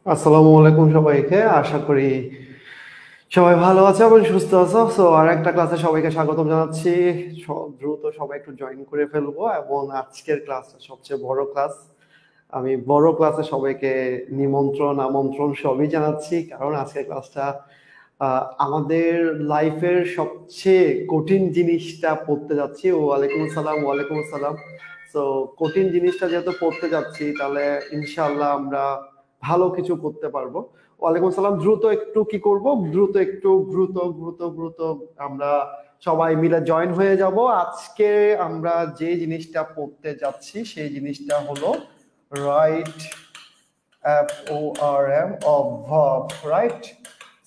আসসালামু আলাইকুম সবাইকে। আশা করি সবাই ভালো আছে এবং সুস্থ আছো। সো আর একটা ক্লাসে সবাইকে স্বাগতম জানাচ্ছি। দ্রুত সবাই একটু জয়েন করে ফেলবো এবং আজকের ক্লাসটা সবচেয়ে বড় ক্লাস। আমি বড় ক্লাসে সবাইকে নিমন্ত্রণ আমন্ত্রণ সবই জানাচ্ছি, কারণ আজকের ক্লাসটা আমাদের লাইফের সবচেয়ে কঠিন জিনিসটা পড়তে যাচ্ছি। ওয়ালাইকুম আসসালাম, ওয়ালাইকুম আসসালাম। সো কঠিন জিনিসটা যেহেতু পড়তে যাচ্ছি, তাহলে ইনশাআল্লাহ আমরা ভালো কিছু করতে পারবো। ওয়ালাইকুম আসসালাম। দ্রুত একটু কি করব, দ্রুত একটু দ্রুত দ্রুত দ্রুত আমরা সবাই মিলে জয়েন হয়ে যাব। আজকে আমরা যে জিনিসটা পড়তে যাচ্ছি সেই জিনিসটা হলো right, FORM of verb, right.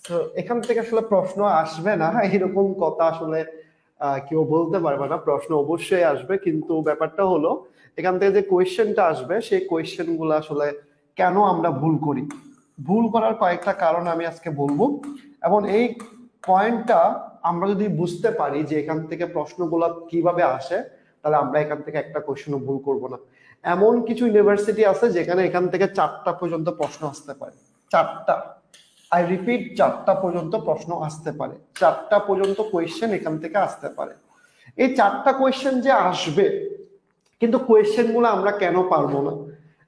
তো এখান থেকে আসলে প্রশ্ন আসবে না এরকম কথা আসলে কেউ বলতে পারবে না। প্রশ্ন অবশ্যই আসবে, কিন্তু ব্যাপারটা হলো এখান থেকে যে কোয়েশ্চেনটা আসবে সেই কোয়েশ্চেন গুলো আসলে কেন আমরা ভুল করি। ভুল করার কয়েকটা কারণ আমি আজকে বলবো, এবং এই পয়েন্টটা আমরা যদি বুঝতে পারি যে এখান থেকে প্রশ্নগুলো কিভাবে আসে, তাহলে আমরা এখান থেকে একটা কোয়েশ্চেনও ভুল করব না। এমন কিছু ইউনিভার্সিটি আছে যেখানে এখান থেকে 4টা পর্যন্ত প্রশ্ন আসতে পারে। 4টা, আই রিপিট, 4টা পর্যন্ত প্রশ্ন আসতে পারে। 4টা পর্যন্ত কোয়েশ্চেন এখান থেকে আসতে পারে। এই 4টা কোয়েশ্চেন যে আসবে, কিন্তু কোয়েশ্চেন গুলো আমরা কেন পারবো না?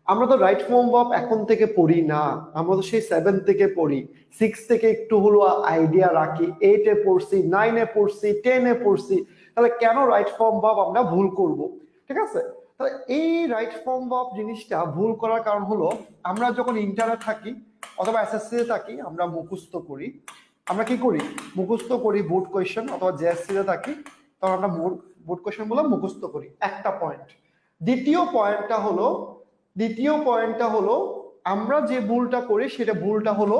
আমরা তো রাইট ফর্ম ভার্ব এখন থেকে পড়ি না, আমরা তো সেই 7 থেকে পড়ি, 6 থেকে একটু হলো আইডিয়া রাখি, 8-এ পড়ছি, 9-এ পড়ছি, 10-এ পড়ছি। তাহলে কেন রাইট ফর্ম ভার্ব আমরা ভুল করব? ঠিক আছে, তাহলে এই রাইট ফর্ম ভার্ব জিনিসটা ভুল করার কারণ হলো আমরা যখন ইন্টারে থাকি অথবা এসএসসি তে থাকি, আমরা মুখস্থ করি। আমরা কি করি? মুখস্থ করি বোর্ড কোয়েশ্চেন, অথবা জেএসসি তে থাকি তখন আমরা বোর্ড কোয়েশ্চেন গুলো মুখস্থ করি। একটা পয়েন্ট। দ্বিতীয় পয়েন্টটা হলো আমরা যে ভুলটা করি সেটা ভুলটা হলো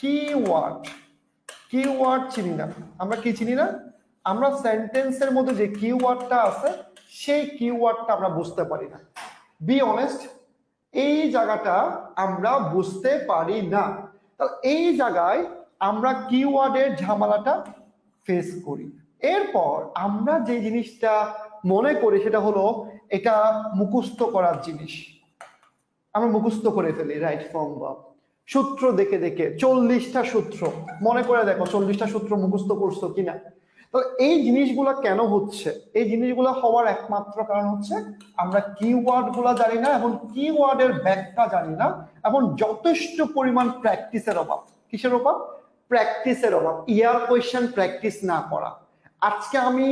কিওয়ার্ড। কিওয়ার্ড চিনি না। আমরা কি চিনি না? আমরা সেন্টেন্সের মধ্যে যে কিওয়ার্ডটা আছে সেই কিওয়ার্ডটা আমরা বুঝতে পারি না। বি অনেস্ট, এই জায়গাটা আমরা বুঝতে পারি না। তাহলে এই জায়গায় আমরা কিওয়ার্ডের ঝামেলাটা ফেস করি। এরপর আমরা যে জিনিসটা মনে করি সেটা হলো এটা মুখস্থ করার জিনিস। আমরা মুখস্থ করে ফেলি রাইট ফর্ম ভার্ব, সূত্র দেখে দেখে 40টা সূত্র মনে করে দেখো, 40টা সূত্র মুখস্থ করছো কিনা। তো এই জিনিসগুলো কেন হচ্ছে? এই জিনিসগুলো হওয়ার একমাত্র কারণ হচ্ছে আমরা কিওয়ার্ড গুলা জানি না, এবং কিওয়ার্ডের ব্যাখ্যা জানি না, এবং যথেষ্ট পরিমাণ প্র্যাকটিসের অভাব। কিসের অভাব? প্র্যাকটিসের অভাব। ইয়ার কোয়েশ্চেন প্র্যাকটিস না করা। আজকে আমি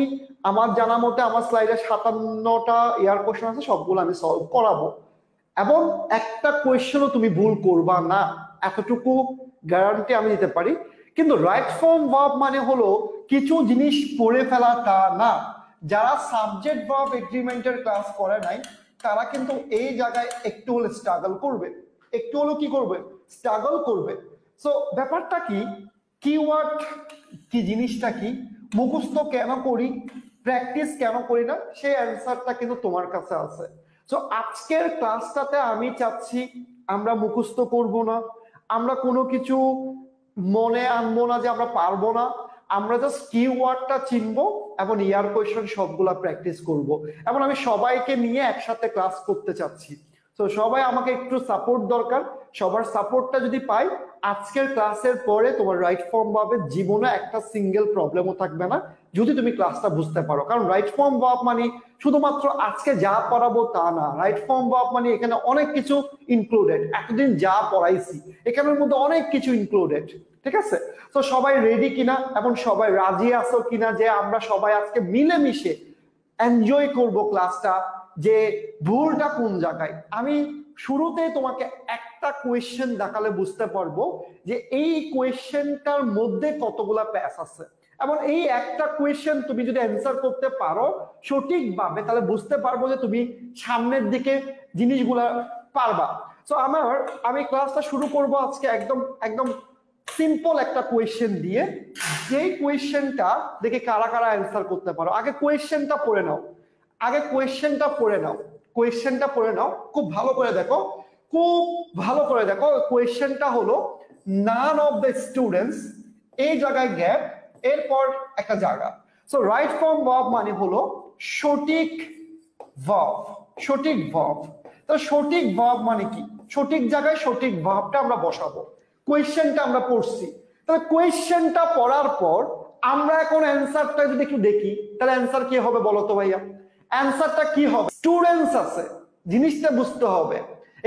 আমার জানা মতে আমার স্লাইডে 57টা ইয়ার কোয়েশ্চেন আছে, সবগুলো আমি সলভ করাবো, এবং একটা কোয়েশ্চেনও তুমি ভুল করবা না, এতটুকু গ্যারান্টি আমি দিতে পারি। কিন্তু রাইট ফর্ম ভার্ব মানে হলো কিছু জিনিস পড়ে ফেলা তা না। যারা সাবজেক্ট ভার্ব এগ্রিমেন্টের ক্লাস করে নাই তারা কিন্তু এই জায়গায় একটু হলে স্ট্রাগল করবে, একটু হলো কি করবে, স্ট্রাগল করবে। সো ব্যাপারটা কি, কিওয়ার্ড কি জিনিসটা কি, মুখস্থ কেন করি, প্র্যাকটিস কেন করি না, সেই অ্যান্সারটা কিন্তু তোমার কাছে আছে। তো আজকের ক্লাসটাতে আমি চাচ্ছি আমরা মুখস্থ করব না, আমরা কোনো কিছু মনে আনবো না যে আমরা পারবো না, আমরা জাস্ট কিওয়ার্ডটা চিনবো এবং ইয়ার কোয়েশ্চেন সবগুলা প্র্যাকটিস করব। এবং আমি সবাইকে নিয়ে একসাথে ক্লাস করতে চাচ্ছি। তো সবাই আমাকে একটু সাপোর্ট দরকার। সবার সাপোর্টটা যদি পাই, আজকের ক্লাসের পরে তোমার রাইট ফর্ম ভার্বের জীবনে একটা সিঙ্গেল প্রবলেমও থাকবে না, যদি তুমি ক্লাসটা বুঝতে পারো। কারণ রাইট ফর্ম ভার্ব মানে শুধুমাত্র আজকে যা পড়াবো তা না। রাইট ফর্ম ভার্ব মানে এখানে অনেক কিছু ইনক্লুডেড। এতদিন যা পড়াইছি এখানের মধ্যে অনেক কিছু ইনক্লুডেড। ঠিক আছে, তো সবাই রেডি কিনা এবং সবাই রাজি আছো কিনা যে আমরা সবাই আজকে মিলেমিশে এনজয় করব ক্লাসটা, যে ভুলটা কোন জায়গায়। আমি শুরুতে তোমাকে একটা কোয়েশ্চেন দেখালে বুঝতে পারবো যে এই কোয়েশ্চেনটার মধ্যে কতগুলা প্যাস আছে, এবং এই একটা কোয়েশ্চেন তুমি যদি অ্যান্সার করতে পারো সঠিকভাবে, তাহলে বুঝতে পারবো যে তুমি সামনের দিকে জিনিসগুলা পারবা। তো আমি ক্লাসটা শুরু করব আজকে একদম একদম সিম্পল একটা কোয়েশ্চেন দিয়ে। যেই কোয়েশ্চেনটা দেখে কারা কারা অ্যান্সার করতে পারো। আগে কোয়েশ্চেনটা পড়ে নাও, আগে কোয়েশ্চেনটা পড়ে নাও, কোয়েশ্চেনটা পড়ে নাও, খুব ভালো করে দেখো, খুব ভালো করে দেখো। কোয়েশ্চেনটা হলো নান অফ দ্য স্টুডেন্টস, এই জায়গায় গ্যাপ, এরপর একটা জায়গা। সো রাইট ফর্ম ভার্ব মানে হলো সঠিক ভার্ব, সঠিক ভার্ব। তো সঠিক ভার্ব মানে কি? সঠিক জায়গায় সঠিক ভাবটা আমরা বসাবো। কোয়েশ্চেনটা আমরা পড়ছি, তাহলে কোয়েশ্চেনটা পড়ার পর আমরা এখন অ্যান্সারটা যদি একটু দেখি, তাহলে অ্যান্সার কি হবে বলো তো ভাইয়া? অ্যান্সারটা কি হবে? স্টুডেন্টস আছে, জিনিসটা বুঝতে হবে।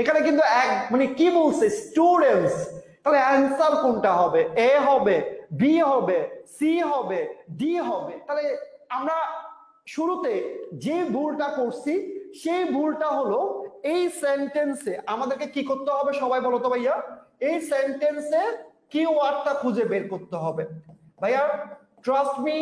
এখানে কিন্তু এক মানে কি বলছে? স্টুডেন্টস। তাহলে অ্যান্সার কোনটা হবে? এ হবে, বি হবে, সি হবে, ডি হবে। তাহলে আমরা শুরুতে যে ভুলটা করছি সেই ভুলটা হলো এই সেন্টেন্সে আমাদেরকে কি করতে হবে সবাই বলো তো ভাইয়া? এই সেন্টেন্সে কিওয়ার্ডটা খুঁজে বের করতে হবে। ভাইয়া ট্রাস্ট মি,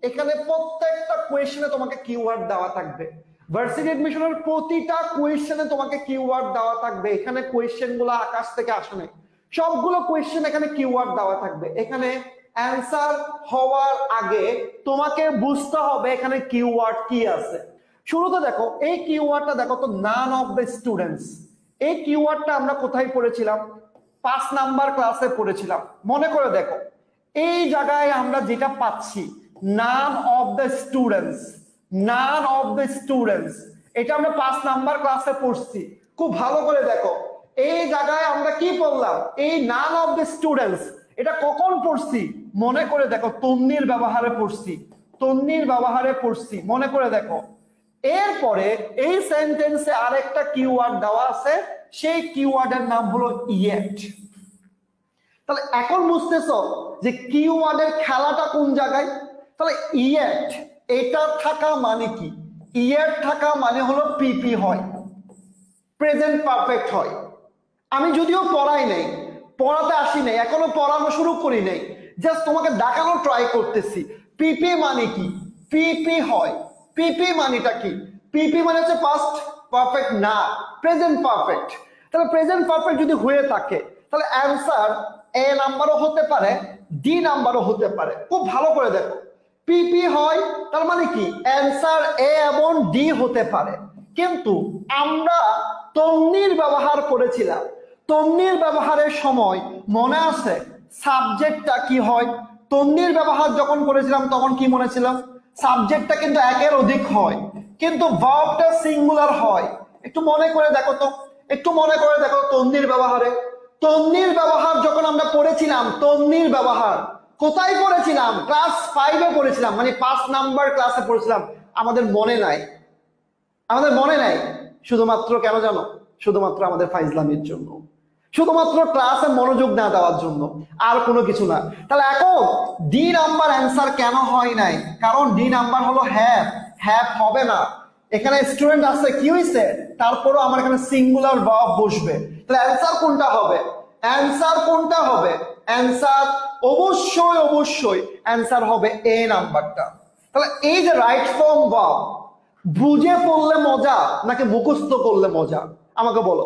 এখানে প্রত্যেকটা কোয়েশ্চেনে তোমাকে কিওয়ার্ড দেওয়া থাকবে। ভার্সিটি এডমিশনের প্রতিটা কোয়েশ্চেনে তোমাকে কিওয়ার্ড দেওয়া থাকবে। এখানে কোয়েশ্চেন গুলো আকাশ থেকে আসে নাই, সবগুলো কোয়েশ্চেন এখানে কিওয়ার্ড দেওয়া থাকবে। এখানে অ্যান্সার হওয়ার আগে তোমাকে বুঝতে হবে এখানে কিওয়ার্ড কি আছে। শুরুতে দেখো এই কিওয়ার্ডটা দেখো তো, নান অফ দ্য স্টুডেন্টস। এই কিওয়ার্ডটা আমরা কোথায় পড়েছিলাম? 5 নাম্বার ক্লাসে পড়েছিলাম। মনে করে দেখো এই জায়গায় আমরা যেটা পাচ্ছি none of the students, none of the students, এটা আমরা 5 নাম্বার ক্লাসে পড়ছি। খুব ভালো করে দেখো এই জায়গায় আমরা কি পড়লাম? এই নান অফ দ্য স্টুডেন্টস এটা কখন পড়ছি? মনে করে দেখো, তন্নির ব্যবহারে পড়ছি, তন্নির ব্যবহারে পড়ছি, মনে করে দেখো। এরপরে এই সেন্টেন্সে আরেকটা কিওয়ার্ড দেওয়া আছে, সেই কিওয়ার্ডের নাম হলো ইয়েট। তাহলে এখন বুঝতেছো যে কিওয়ার্ডের খেলাটা কোন জায়গায়? তাহলে ইয়েট এটা থাকা মানে কি? ইয়েট থাকা মানে হলো পিপি হয়, প্রেজেন্ট পারফেক্ট হয়। আমি যদিও পড়াই নাই, পড়াতে আসি নাই, এখনো পড়ানো শুরু করি নাই, জাস্ট তোমাকে দেখানো ট্রাই করতেছি। পিপি মানে কি? পিপি হয়। পিপি মানেটা কি? পিপি মানে হচ্ছে পাস্ট পারফেক্ট না প্রেজেন্ট পারফেক্ট। তাহলে প্রেজেন্ট পারফেক্ট যদি হয়ে থাকে তাহলে অ্যান্সার এ নাম্বারও হতে পারে, ডি নাম্বারও হতে পারে। খুব ভালো করে দেখো, পিপি হয় তার মানে কি অ্যান্সার এ এবং ডি হতে পারে। কিন্তু আমরা তন্নির ব্যবহার করেছিলাম, তন্নির ব্যবহারের সময় মনে আছে সাবজেক্টটা কি হয়? তন্নির ব্যবহার যখন করেছিলাম তখন কি মনে ছিল? সাবজেক্টটা কিন্তু একের অধিক হয়, কিন্তু ভার্বটা সিঙ্গুলার হয়। একটু মনে করে দেখো তো, একটু মনে করে দেখো তন্নির ব্যবহারে। তন্নির ব্যবহার যখন আমরা পড়েছিলাম, তন্নির ব্যবহার কোথায় পড়েছিলাম? ক্লাস 5-এ পড়েছিলাম, মানে 5 নাম্বার ক্লাসে পড়েছিলাম। আমাদের মনে নাই, আমাদের মনে নাই। শুধুমাত্র কেন জানো? শুধুমাত্র আমাদের ফাইজলামির জন্য, শুধুমাত্র ক্লাসে মনোযোগ না দেওয়ার জন্য, আর কোনো কিছু না। তাহলে এখন ডি নাম্বার অ্যান্সার কেন হয় নাই? কারণ ডি নাম্বার হলো হ্যাভ, হ্যাভ হবে না। এখানে স্টুডেন্ট আছে, কি হয়েছে? তারপরও আমার এখানে সিঙ্গুলার ভার্ব বসবে। তাহলে অ্যান্সার কোনটা হবে? অ্যান্সার কোনটা হবে? অ্যান্সার অবশ্যই অবশ্যই অ্যান্সার হবে এ নাম্বারটা। তাহলে এই যে রাইট ফর্ম ভার্ব, বুঝে পড়লে মজা নাকি মুখস্থ করলে মজা? আমাকে বলো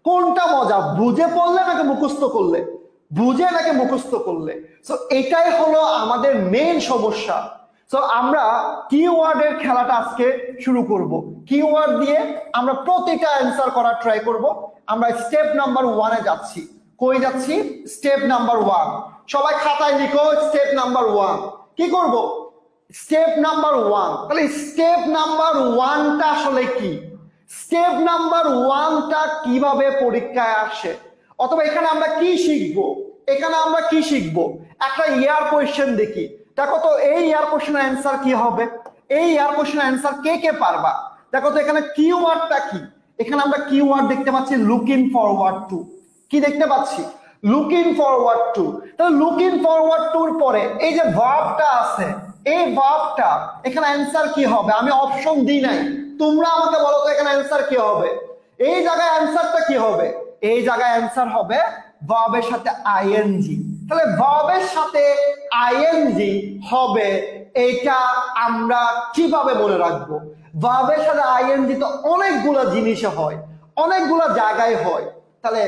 কোনটা মজা, বুঝে পড়লে নাকি মুখস্থ করলে? বুঝে নাকি মুখস্থ করলে? সো এটাই হলো আমাদের মেইন সমস্যা। সো আমরা কিওয়ার্ডের খেলাটা আজকে শুরু করব। কিওয়ার্ড দিয়ে আমরা প্রতিটা অ্যান্সার করার ট্রাই করব। আমরা স্টেপ নাম্বার 1-এ যাচ্ছি। কই যাচ্ছি? Step number 1। সবাই খাতায় লিখো স্টেপ নাম্বার 1। কি করব? Step number 1। তাহলে স্টেপ নাম্বার 1টা আসলে কি? স্টেপ নাম্বার 1টা কিভাবে পরীক্ষায় আসে, অথবা এখানে আমরা কি শিখবো? এখানে আমরা কি শিখবো? একটা ইয়ার কোয়েশ্চেন দেখি। দেখো তো এই ইয়ার কোয়েশ্চেনের অ্যান্সার কি হবে? এই ইয়ার কোয়েশ্চেনের অ্যান্সার কে কে পারবা? দেখো তো এখানে কিওয়ার্ডটা কি? এখানে আমরা কিওয়ার্ড দেখতে পাচ্ছি লুকিং ফরওয়ার্ড টু। কি দেখতে পাচ্ছি? Looking forward to. তাহলে লুকিং ফরওয়ার্ড টুর পরে এই যে ভার্বটা আছে, এই ভার্বটা এখানে অ্যান্সার কি হবে? আমি অপশন দিই নাই, তোমরা আমাকে বলো তো এখানে অ্যান্সার কি হবে? এই জায়গায় অ্যান্সারটা কি হবে? এই জায়গায় অ্যান্সার হবে ভার্বের সাথে আইএনজি। তাহলে ভার্বের সাথে আইএনজি হবে, এটা আমরা কিভাবে মনে রাখবো? ভার্বের সাথে আইএনজি তো অনেকগুলো জিনিসে হয়, অনেকগুলো জায়গায় হয়। তাহলে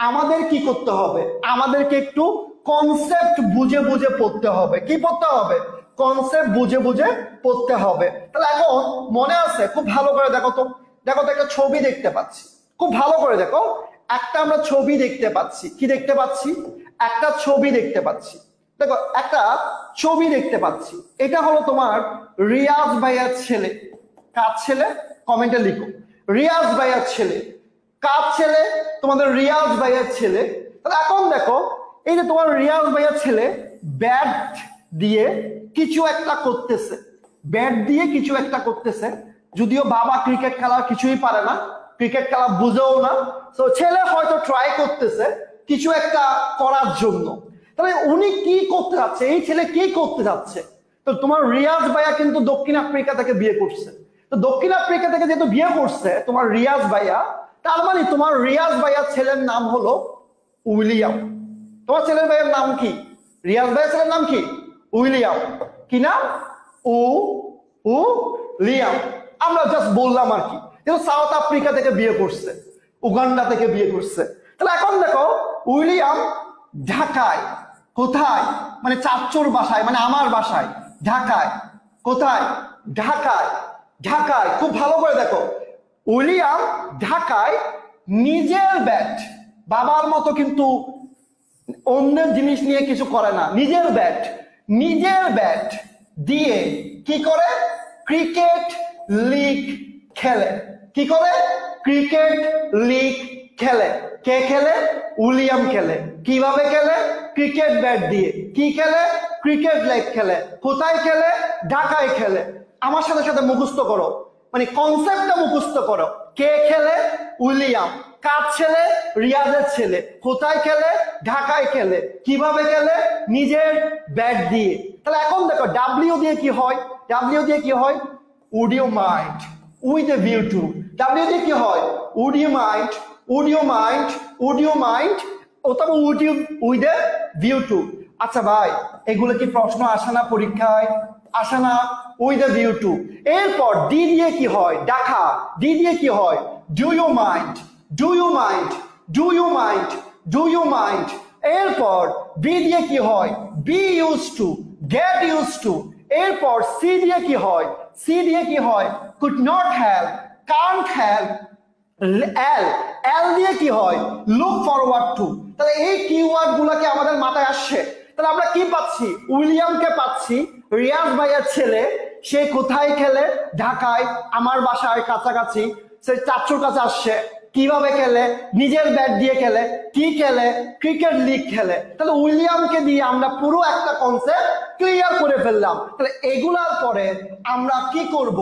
আমাদের কি করতে হবে? আমাদেরকে একটু কনসেপ্ট বুঝে বুঝে পড়তে হবে। কি পড়তে হবে? কনসেপ্ট বুঝে বুঝে পড়তে হবে। তাহলে এখন মনে আছে, খুব ভালো করে দেখো তো, দেখো তো একটা ছবি দেখতে পাচ্ছি, খুব ভালো করে দেখো। একটা আমরা ছবি দেখতে পাচ্ছি। কি দেখতে পাচ্ছি? একটা ছবি দেখতে পাচ্ছি। দেখো একটা ছবি দেখতে পাচ্ছি। এটা হলো তোমার রিয়াজ ভাইয়ার ছেলে। কার ছেলে? কমেন্টে লিখো। রিয়াজ ভাইয়ার ছেলে। কার ছেলে? তোমাদের রিয়াজ ভাইয়ের ছেলে। তাহলে এখন দেখো এই যে তোমার রিয়াজ ভাইয়ের ছেলে ব্যাট দিয়ে কিছু একটা করতেছে, ব্যাট দিয়ে কিছু একটা করতেছে, যদিও বাবা ক্রিকেট খেলা কিছুই পারে না, ক্রিকেট খেলা বুঝেও না, তো ছেলে হয়তো ট্রাই করতেছে কিছু একটা করার জন্য। তাহলে উনি কি করতে যাচ্ছে, এই ছেলে কি করতে যাচ্ছে? তো তোমার রিয়াজ ভাইয়া কিন্তু দক্ষিণ আফ্রিকা থেকে বিয়ে করছে। তো দক্ষিণ আফ্রিকা থেকে যেহেতু বিয়ে করছে তোমার রিয়াজ ভাইয়া, তার মানে তোমার রিয়াজ ভাইয়ার ছেলের নাম হলো উইলিয়াম। তোমার ছেলের ভাইয়ের নাম কি? রিয়াজ ভাইয়ের ছেলের নাম কি? উইলিয়াম। কি নাম? লিয়াম। আমরা জাস্ট বললাম আর কি, যেহেতু সাউথ আফ্রিকা থেকে বিয়ে করছে, উগান্ডা থেকে বিয়ে করছে। তাহলে এখন দেখো উইলিয়াম ঢাকায়, কোথায়? মানে চাচ্চুর বাসায়, মানে আমার বাসায় ঢাকায়। কোথায়? ঢাকায়। ঢাকায় খুব ভালো করে দেখো, উইলিয়াম ঢাকায় নিজের ব্যাট, বাবার মতো কিন্তু অন্যের জিনিস নিয়ে কিছু করে না, নিজের ব্যাট দিয়ে কি করে? ক্রিকেট লিগ খেলে। কি করে? ক্রিকেট লিগ খেলে। কে খেলে? উইলিয়াম খেলে। কিভাবে খেলে? ক্রিকেট ব্যাট দিয়ে। কি খেলে? ক্রিকেট লিগ খেলে। কোথায় খেলে? ঢাকায় খেলে। আমার সাথে সাথে মুখস্থ করো, মানে কনসেপ্টটা মুখস্থ করো। কে খেলে? উইলিয়াম। কার ছেলে? রিয়াজের ছেলে। কোথায় খেলে? ঢাকায় খেলে। কিভাবে খেলে? নিজের ব্যাট দিয়ে। তাহলে এখন দেখো ডাব্লিউ দিয়ে কি হয়? ডাব্লিউ দিয়ে কি হয়? Would you mind with a view to. W দিয়ে কি হয়? Would you mind, would you mind, would you mind, অথবা would you with a view to. আচ্ছা ভাই, এগুলো কি প্রশ্ন আসে না পরীক্ষায়? আসে না? With a view to. এরপর ডি দিয়ে কি হয়? ডাকা। ডি দিয়ে কি হয়? Do you mind, do you mind, do you mind, do you mind. এরপর বি দিয়ে কি হয়? Be used to, get used to. এরপর সি দিয়ে কি হয়? সি দিয়ে কি হয়? Could not have, can't have. L, L দিয়ে কি হয়? Look forward to. তাহলে এই কিওয়ার্ড গুলোকে আমাদের মাথায় আসছে। তাহলে আমরা কি পাচ্ছি? উইলিয়ামকে পাচ্ছি, রিয়াজ ভাইয়ের ছেলে, সে কোথায় খেলে? ঢাকায়, আমার বাসায় কাছাকাছি, সে চাচ্চুর কাছে আসছে। কিভাবে খেলে? নিজের ব্যাট দিয়ে খেলে। কি খেলে? ক্রিকেট লিগ খেলে। তাহলে উইলিয়ামকে দিয়ে আমরা পুরো একটা কনসেপ্ট ক্লিয়ার করে ফেললাম। তাহলে এগুলার পরে আমরা কি করব?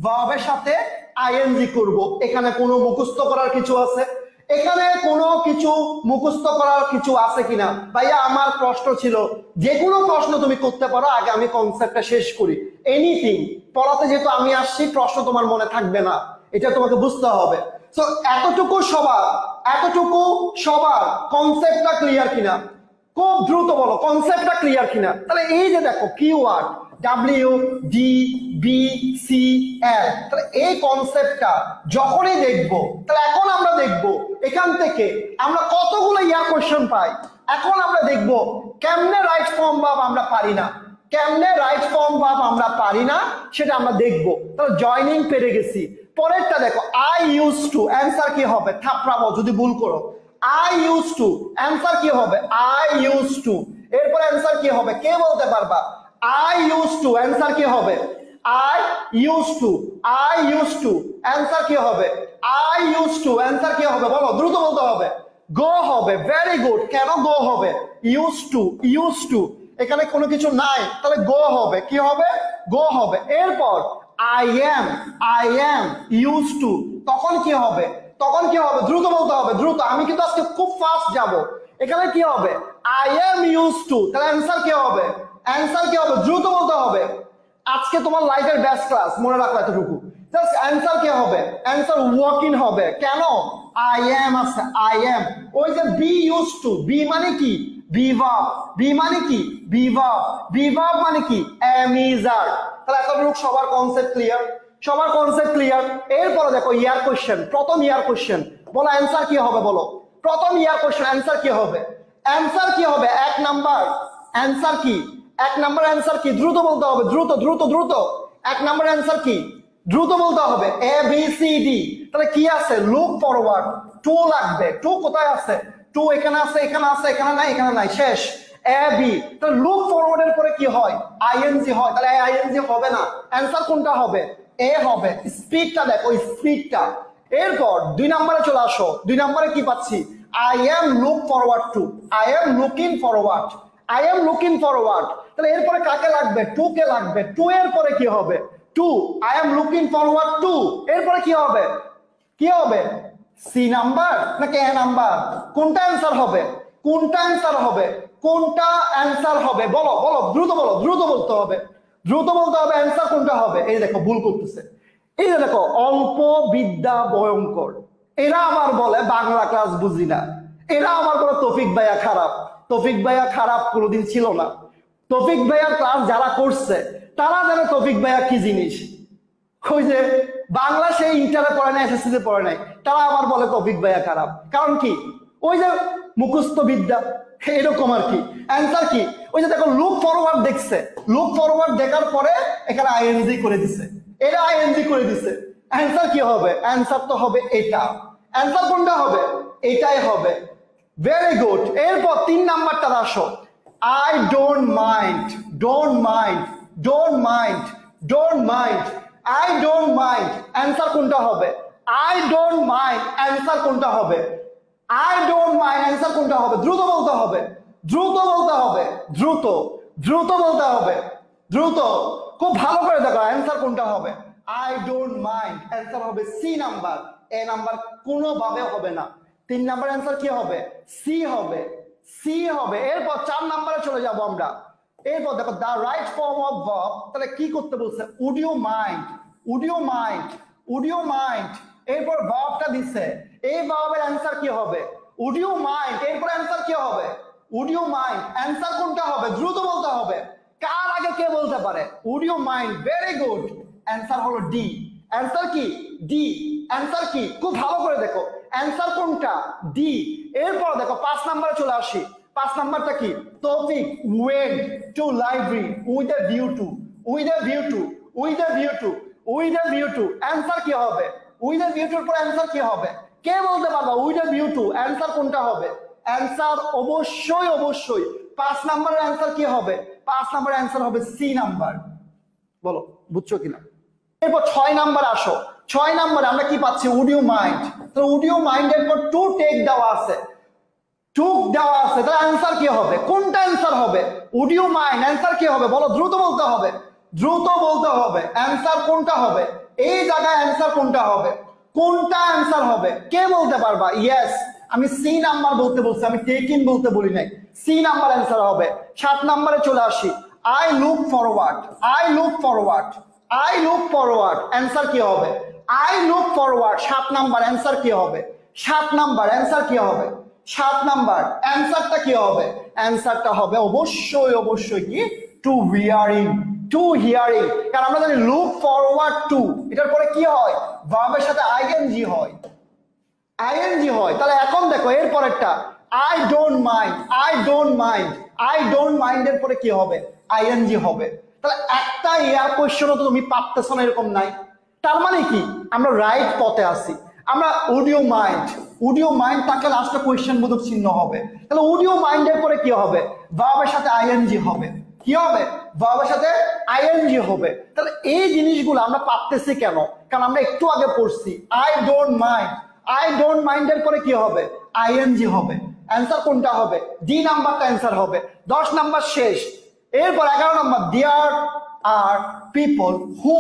ভার্বের সাথে আইএনজি করব। এখানে কোনো মুখস্থ করার কিছু আছে? এখানে কোনো কিছু মুখস্থ করার কিছু আছে কিনা? ভাইয়া আমার প্রশ্ন ছিল, যে কোনো প্রশ্ন তুমি করতে পারো, আগে আমি কনসেপ্টটা শেষ করি। এনিথিং পড়াতে যেহেতু আমি আসছি, প্রশ্ন তোমার মনে থাকবে না, এটা তোমাকে বুঝতে হবে। সো এতটুকু সবার কনসেপ্টটা ক্লিয়ার কিনা? খুব দ্রুত বলো কনসেপ্টটা ক্লিয়ার কিনা। তাহলে এই যে দেখো keyword W D B C L, তাহলে এই কনসেপ্টটা যখনই দেখবো, তাহলে এখন আমরা দেখবো এখান থেকে আমরা কতগুলো ইয়ার কোশ্চেন পাই। এখন আমরা দেখবো কেমনে রাইট ফর্ম ভাব আমরা পারি না, কেমনে রাইট ফর্ম ভাব আমরা পারি না সেটা আমরা দেখবো। তাহলে জয়নিং পেরে গেছি। পরেরটা দেখো, আই ইউজ টু, অ্যান্সার কি হবে? থাপড়াবো যদি ভুল করো। আই ইউজ টু, অ্যান্সার কি হবে? I use to. এরপর অ্যান্সার কি হবে? কে বলতে পারবা? আই ইউজ টু, অ্যান্সার কি হবে? I use to, I use to, answer কি হবে? আই ইউজ টু, অ্যান্সার কি হবে? বলো, দ্রুত বলতে হবে। গো হবে। Very good. কেন গো হবে? ইউজ টু, ইউজ টু, এখানে কোনো কিছু নাই, তাহলে গো হবে। কি হবে? গো হবে। এরপর I am used to, তখন কি হবে? তখন কি হবে? দ্রুত বলতে হবে, দ্রুত। আমি কিন্তু আজকে খুব ফাস্ট যাব। এখানে কি হবে? I am used to, তাহলে অ্যান্সার কি হবে? অ্যান্সার কি হবে? দ্রুত বলতে হবে। আজকে তোমার লাইফের বেস্ট ক্লাস, মনে রাখো এতটুকু। জাস্ট অ্যান্সার কি হবে? অ্যান্সার ওয়ার্কিং হবে। কেন? I am আছে, I am। ওই যে be used to, be মানে কি? be verb, be মানে কি? be verb, be verb মানে কি? am is are। তাহলে এতটুকু সবার কনসেপ্ট ক্লিয়ার, সবার কনসেপ্ট ক্লিয়ার। এরপরে দেখো ইয়ার কোশ্চেন, প্রথম ইয়ার কোশ্চেন, বলো অ্যান্সার কি হবে? বলো প্রথম ইয়ার কোশ্চেন অ্যান্সার কি হবে? অ্যান্সার কি হবে? এক নাম্বার অ্যান্সার কি? এক নাম্বার অ্যান্সার কি? দ্রুত বলতে হবে, দ্রুত দ্রুত দ্রুত। এক নাম্বার অ্যান্সার কি? দ্রুত বলতে হবে। A B C D. তাহলে কি আছে? Look forward. টু লাগবে। টু কোথায় আছে? টু এখানে আছে, এখানে আছে, এখানে নাই, এখানে নাই, শেষ। A B. তাহলে লুক ফরওয়ার্ড এর পরে কি হয়? আইএনজি হয়। তাহলে আইএনজি হবে না। অ্যান্সার কোনটা হবে? এ হবে। স্পিডটা দেখো, স্পিডটা। এরপর 2 নম্বরে চলে আসো। 2 নম্বরে কি পাচ্ছি? I M look forward to, I am looking forward, I am looking forward. তাহলে এরপরে কাকে লাগবে? টু কে লাগবে। টু এর পরে কি হবে? To, I am looking forward to, এরপরে কি হবে? কি হবে? সি নাম্বার নাকি এ নাম্বার? কোনটা অ্যান্সার হবে? কোনটা অ্যান্সার হবে? কোনটা অ্যান্সার হবে? বলো বলো, দ্রুত বলো, দ্রুত বলতে হবে, দ্রুত বলতে হবে অ্যান্সার কোনটা হবে। এই দেখো ভুল করতেছে, এই যে দেখো অল্প বিদ্যা ভয়ঙ্কর, এরা আবার বলে বাংলা ক্লাস বুঝি না, এরা আবার বলে তৌফিক ভাইয়া খারাপ। তৌফিক ভাইয়া খারাপ কোনোদিন ছিল না। তৌফিক ভাইয়া ক্লাস যারা করছে তারা জানে তৌফিক ভাইয়া কি জিনিস। ওই যে বাংলা সেই ইন্টারে পড়ে নাই, এসএসসি তে পড়ে নাই, তারা আবার বলে তৌফিক ভাইয়া খারাপ। কারণ কি? ওই যে মুখস্থ বিদ্যা, এরকম আর কি। অ্যান্সার কি? ওই যে দেখো লুক ফরওয়ার্ড দেখছে, লুক ফরওয়ার্ড দেখার পরে এখানে আইএনজি করে দিছে, এরা আইএনজি করে দিছে। অ্যান্সার কি হবে? অ্যান্সার তো হবে এটা। অ্যান্সার কোনটা হবে? এটাই হবে। Very good. এরপর 3 নাম্বারটা আসো। I don't mind, don't mind, don't mind, don't mind, I don't mind, answer কোনটা হবে? আই ডোন্ট মাইন্ড, অ্যান্সার কোনটা হবে? আই ডোন্ট মাইন্ড, অ্যান্সার কোনটা হবে? দ্রুত বলতে হবে, দ্রুত বলতে হবে, দ্রুত, দ্রুত বলতে হবে, দ্রুত। খুব ভালো করে দেখো অ্যান্সার কোনটা হবে। আই ডোন্ট মাইন্ড, অ্যান্সার হবে সি নাম্বার। এ নাম্বার কোনোভাবে হবে না। 3 নাম্বার অ্যান্সার কি হবে? সি হবে, সি হবে। এরপর 4 নাম্বারে চলে যাব আমরা। এরপর দেখো the right form of verb, তাহলে কি করতে বলছে? Would you mind, would you mind, would you mind. এরপর ভার্বটা দিছে, এই ভার্বের অ্যান্সার কি হবে? Would you mind. এরপর অ্যান্সার কি হবে? উড ইউ মাইন্ড, অ্যান্সার কোনটা হবে? দ্রুত বলতে হবে। কার আগে কে বলতে পারে? Would you mind. Very good. Answer হলো ডি। অ্যান্সার কি? ডি। অ্যান্সার কি? খুব ভালো করে দেখো অ্যান্সার কোনটা? ডি। এরপর দেখো 5 নাম্বারে চলে আসি। 5 নাম্বারটা কি? তৌফিক went to library with a view two, with a view two, with a view two, with a view two. Answer কি হবে? উইথ এ ভিউ টুর পর অ্যান্সার কি হবে? কে বলতে পারবা with a view two? Answer কোনটা হবে? অ্যান্সার অবশ্যই অবশ্যই 5 নাম্বারের অ্যান্সার কি হবে? 5 নাম্বারের অ্যান্সার হবে সি নাম্বার। বলো বুঝছো কিনা? এরপর 6 নাম্বার আসো। 6 নাম্বারে আমরা কি পাচ্ছি? Would you mind. তো উড ইউ মাইন্ড এর পর টু টেক দেওয়া আছে, টুক দেওয়া আছে, তাহলে অ্যান্সার কি হবে? কোনটা অ্যান্সার হবে? উড ইউ মাইন্ড, অ্যান্সার কি হবে? বলো, দ্রুত বলতে হবে, দ্রুত বলতে হবে। অ্যান্সার কোনটা হবে? এই জায়গায় অ্যান্সার কোনটা হবে? কোনটা অ্যান্সার হবে? কে বলতে পারবা? ইয়েস, আমি সি নাম্বার বলতে বলছি, আমি টেক ইন বলতে বলি নাই। সি নাম্বার অ্যান্সার হবে। 7 নাম্বারে চলে আসি। I look forward, I look forward, I look forward, answer কি হবে? I look forward. 7 number answer কি হবে? 7 নাম্বার অ্যান্সার কি হবে? 7 নাম্বার অ্যান্সারটা কি হবে? অ্যান্সারটা হবে অবশ্যই অবশ্যই কি? Two hearing, two hearing. কারণ আমরা জানি লুক ফরওয়ার্ড টু, এটার পরে কি হয়? ভার্বের সাথে আইএনজি হয়, আইএনজি হয়। তাহলে এখন দেখো এর পরেরটা, I don't mind, I don't mind, I don't mind এর পরে কি হবে? আইএনজি হবে। তাহলে একটা এয়ার কোয়েশ্চনও তো তুমি পারতেছো না এরকম নাই। তার মানে কি? আমরা রাইট পথে আছি। আমরা would you mind, would you mind তাকে লাস্টে কোয়েশ্চেন বোধক চিহ্ন হবে। তাহলে উড ইউ মাইন্ড এর পরে কি হবে? ভার্বের সাথে আইএনজি হবে। কি হবে? ভার্বের সাথে আইএনজি হবে। তাহলে এই জিনিসগুলো আমরা পারতেছি কেন? কারণ আমরা একটু আগে পড়ছি I don't mind, I don't mind এর পরে কি হবে? আইএনজি হবে। অ্যান্সার কোনটা হবে? ডি নাম্বারটা অ্যান্সার হবে। 10 নাম্বার শেষ। এরপর 11 number, there are people who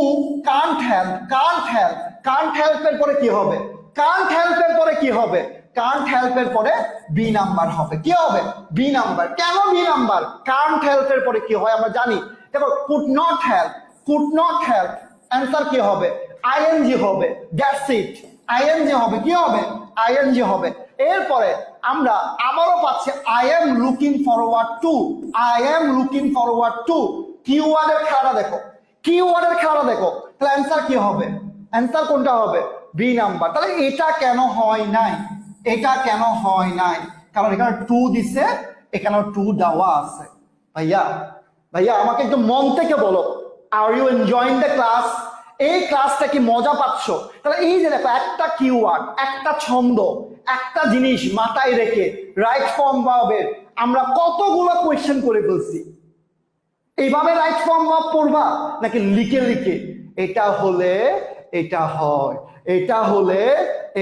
can't help, can't help, can't help এর পরে কি হবে? কান্ট হেল্প এর পরে কি হবে? কান্ট হেল্প এর পরে বি নাম্বার হবে। কি হবে? B number. কেন বি নাম্বার? কান্ট হেল্প এর পরে কি হয় আমরা জানি। দেখো could not help, could not help, answer কি হবে? আইএনজি হবে। দ্যাটস ইট, আইএনজি হবে। কি হবে? আইএনজি হবে। এরপরে আমরা আবারও পাচ্ছি I am looking forward to, I am looking forward to. কিওয়ার্ডের খেলাটা দেখো, কিওয়ার্ডের খেলাটা দেখো। তাহলে অ্যান্সার কি হবে? অ্যান্সার কোনটা হবে? B number. তাহলে এটা কেন হয় নাই? এটা কেন হয় নাই? কারণ এখানে টু দিছে, এখানেও টু দেওয়া আছে। ভাইয়া ভাইয়া আমাকে একটু মন থেকে বলো, are you enjoying the class? এই ক্লাসটা কি মজা পাচ্ছ? তাহলে এই যে দেখো একটা কিওয়ার্ড, একটা ছন্দ, একটা জিনিস মাথায় রেখে রাইট ফর্ম ভার্বের আমরা কতগুলো কোয়েশ্চেন করে ফেলছি। এইভাবে রাইট ফর্ম ভার্ব পড়বা নাকি লিখে লিখে? এটা হলে এটা হয়, এটা হলে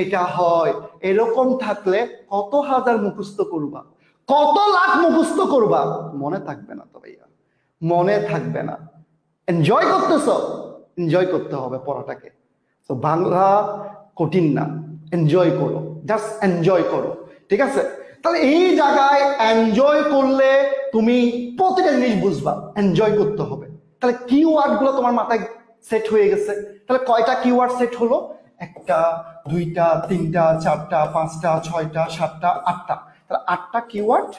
এটা হয়। এরকম থাকলে কত হাজার মুখস্থ করবা, কত লাখ মুখস্থ করবা, মনে থাকবে না তো ভাইয়া, মনে থাকবে না। এনজয় করতেছ, এনজয় করতে হবে পড়াটাকে। তো বাংলা কঠিন না, এনজয় করো, জাস্ট এনজয় করো, ঠিক আছে? তাহলে এই জায়গায় এনজয় করলে তুমি প্রতিটা জিনিস বুঝবা, এনজয় করতে হবে। তাহলে কিওয়ার্ড গুলো তোমার মাথায় সেট হয়ে গেছে। তাহলে কয়টা কিওয়ার্ড সেট হলো? 1টা 2টা 3টা 4টা 5টা 6টা 7টা 8টা। তাহলে 8টা কিওয়ার্ড